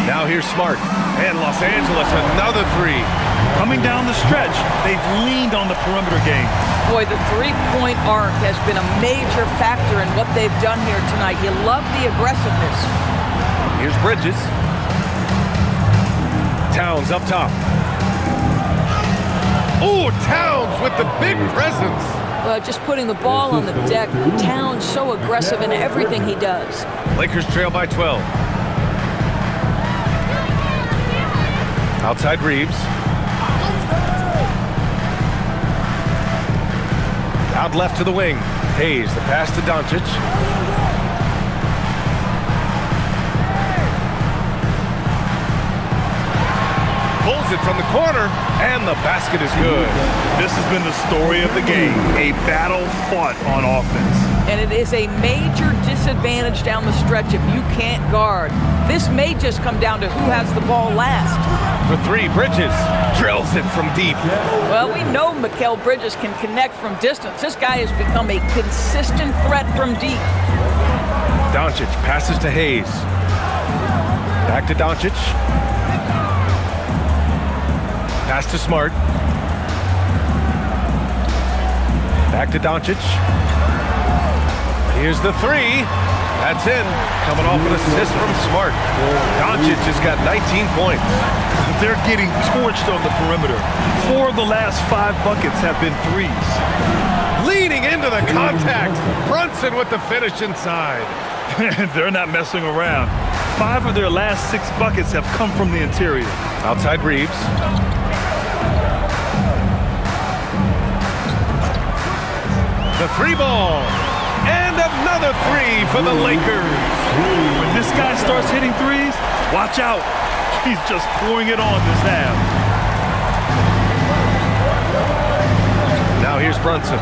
Now here's Smart. And Los Angeles, another three. Coming down the stretch, they've leaned on the perimeter game. Boy, the three-point arc has been a major factor in what they've done here tonight. You love the aggressiveness. Here's Bridges. Towns up top. Oh, Towns with the big presence. Just putting the ball on the deck. Towns so aggressive in everything he does. Lakers trail by 12. Outside Reeves. Out left to the wing. Hayes, the pass to Doncic. Pulls it from the corner, and the basket is good. This has been the story of the game, a battle fought on offense. And it is a major disadvantage down the stretch if you can't guard. This may just come down to who has the ball last. For three, Bridges drills it from deep. Well, we know Mikal Bridges can connect from distance. This guy has become a consistent threat from deep. Doncic passes to Hayes. Back to Doncic. Pass to Smart. Back to Doncic. Here's the three. That's in. Coming off an assist from Smart. Doncic has got 19 points. They're getting torched on the perimeter. 4 of the last 5 buckets have been threes. Leading into the contact. Brunson with the finish inside. They're not messing around. 5 of their last 6 buckets have come from the interior. Outside Reeves. The three ball. And another three for the Lakers. When this guy starts hitting threes, watch out. He's just pouring it on this half. Now here's Brunson.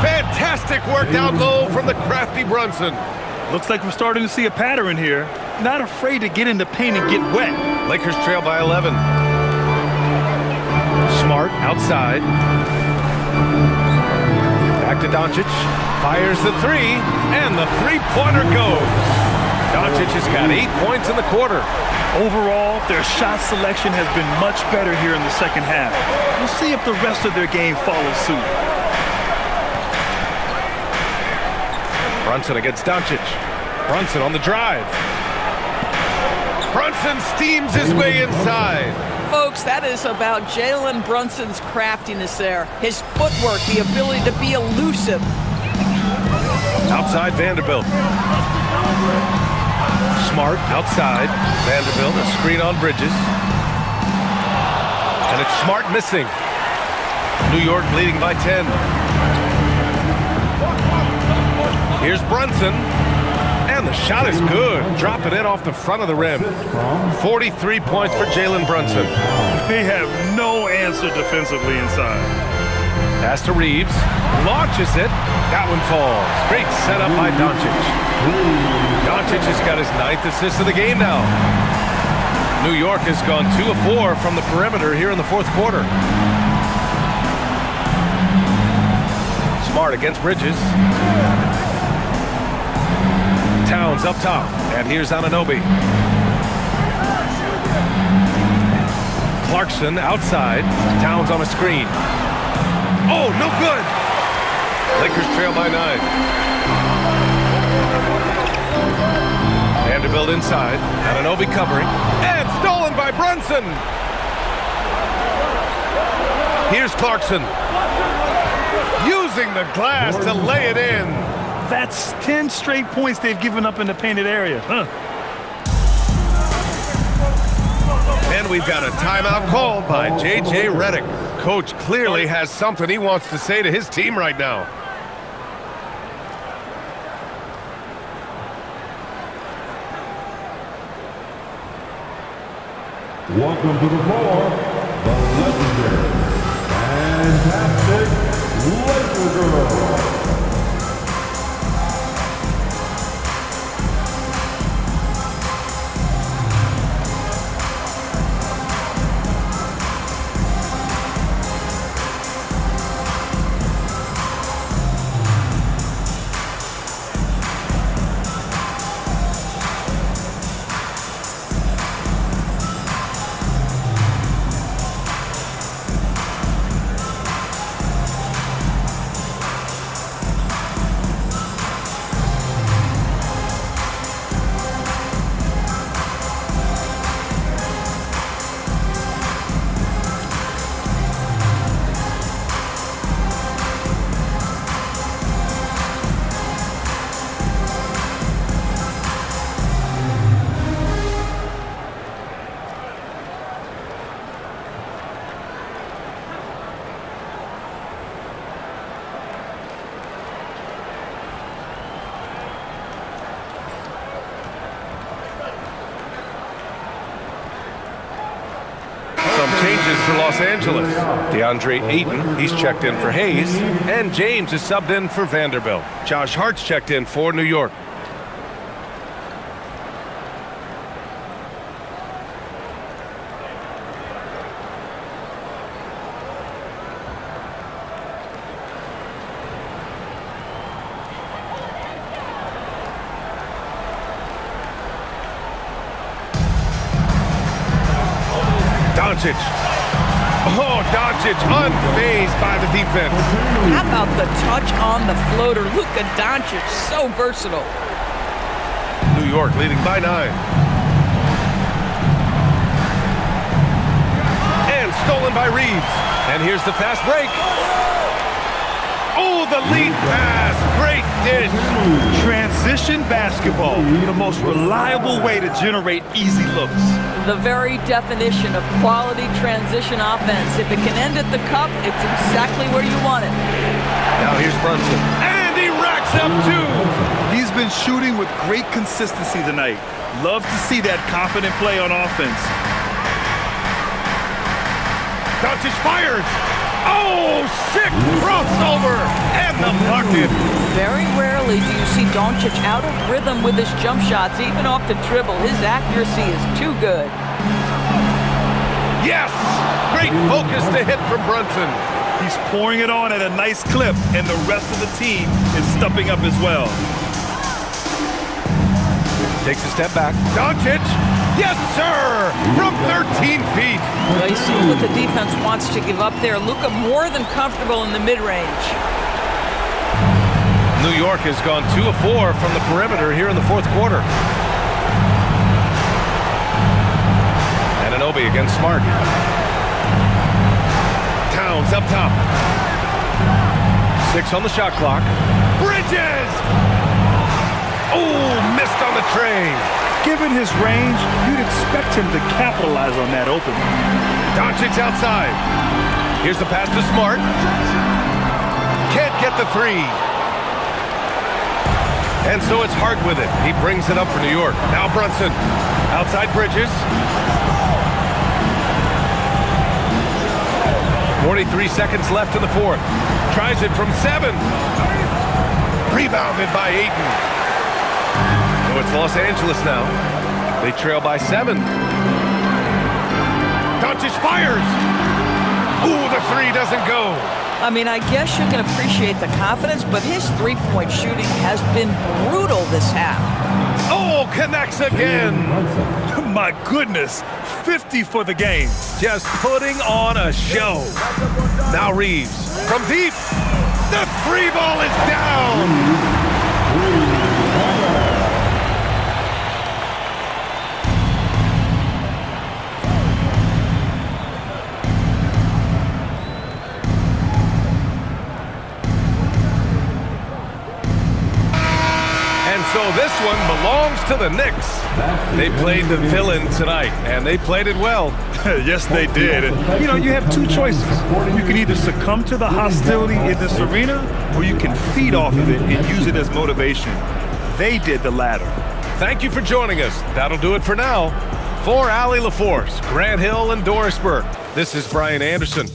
Fantastic work down low from the crafty Brunson. Looks like we're starting to see a pattern here. Not afraid to get in the paint and get wet. Lakers trail by 11. Smart outside. Back to Doncic. Fires the three, and the three-pointer goes. Doncic has got 8 points in the quarter. Overall, their shot selection has been much better here in the second half. We'll see if the rest of their game follows suit. Brunson against Doncic. Brunson on the drive. Brunson steams his way inside. Folks, that is about Jalen Brunson's craftiness there. His footwork, the ability to be elusive. Outside Vanderbilt. Smart outside. Vanderbilt, a screen on Bridges. And it's Smart missing. New York leading by 10. Here's Brunson. And the shot is good. Dropping it off the front of the rim. 43 points for Jalen Brunson. They have no answer defensively inside. Pass to Reeves. Launches it. That one falls. Great setup by Doncic. Doncic has got his 9th assist of the game now. New York has gone 2 of 4 from the perimeter here in the 4th quarter. Smart against Bridges. Towns up top, and here's Anunoby. Clarkson outside. Towns on a screen. Oh, no good. Lakers trail by 9. Vanderbilt inside. Anunoby covering. And stolen by Brunson. Here's Clarkson. Using the glass to lay it in. That's 10 straight points they've given up in the painted area. And we've got a timeout called by J.J. Redick. Coach clearly has something he wants to say to his team right now. Welcome to the floor, the legendary, fantastic Laker Girl. Bridges for Los Angeles. DeAndre Ayton, he's checked in for Hayes. And James is subbed in for Vanderbilt. Josh Hart's checked in for New York. Doncic. Oh, Doncic unfazed by the defense. How about the touch on the floater? Luka Doncic, so versatile. New York leading by 9. And stolen by Reeves. And here's the fast break. Oh, the lead pass. Great dish. Transition basketball, the most reliable way to generate easy looks. The very definition of quality transition offense. If it can end at the cup, it's exactly where you want it. Now here's Brunson. And he racks up 2. He's been shooting with great consistency tonight. Love to see that confident play on offense. Doncic fires. Oh, sick crossover. And the bucket. Very rarely do you see Doncic out of rhythm with his jump shots, even off the dribble. His accuracy is too good. Yes! Great focus to hit from Brunson. He's pouring it on at a nice clip, and the rest of the team is stepping up as well. Takes a step back. Doncic! Yes, sir! From 13 feet. Well, you see what the defense wants to give up there. Luka more than comfortable in the mid-range. New York has gone 2 of 4 from the perimeter here in the fourth quarter. Anunoby against Smart. Towns up top. 6 on the shot clock. Bridges! Oh, missed on the train. Given his range, you'd expect him to capitalize on that opening. Doncic outside. Here's the pass to Smart. Can't get the 3. And so it's Hart with it. He brings it up for New York. Now Brunson. Outside Bridges. 43 seconds left in the fourth. Tries it from 7. Rebounded by Ayton. So it's Los Angeles now. They trail by 7. Doncic fires. Ooh, the 3 doesn't go. I mean, I guess you can appreciate the confidence, but his three-point shooting has been brutal this half. Oh, connects again. My goodness, 50 for the game. Just putting on a show. Now Reeves from deep. The 3 ball is down. So this one belongs to the Knicks. They played the villain tonight, and they played it well. Yes, they did. And, you have 2 choices. You can either succumb to the hostility in this arena, or you can feed off of it and use it as motivation. They did the latter. Thank you for joining us. That'll do it for now. For Allie LaForce, Grant Hill, and Doris Burke, this is Brian Anderson.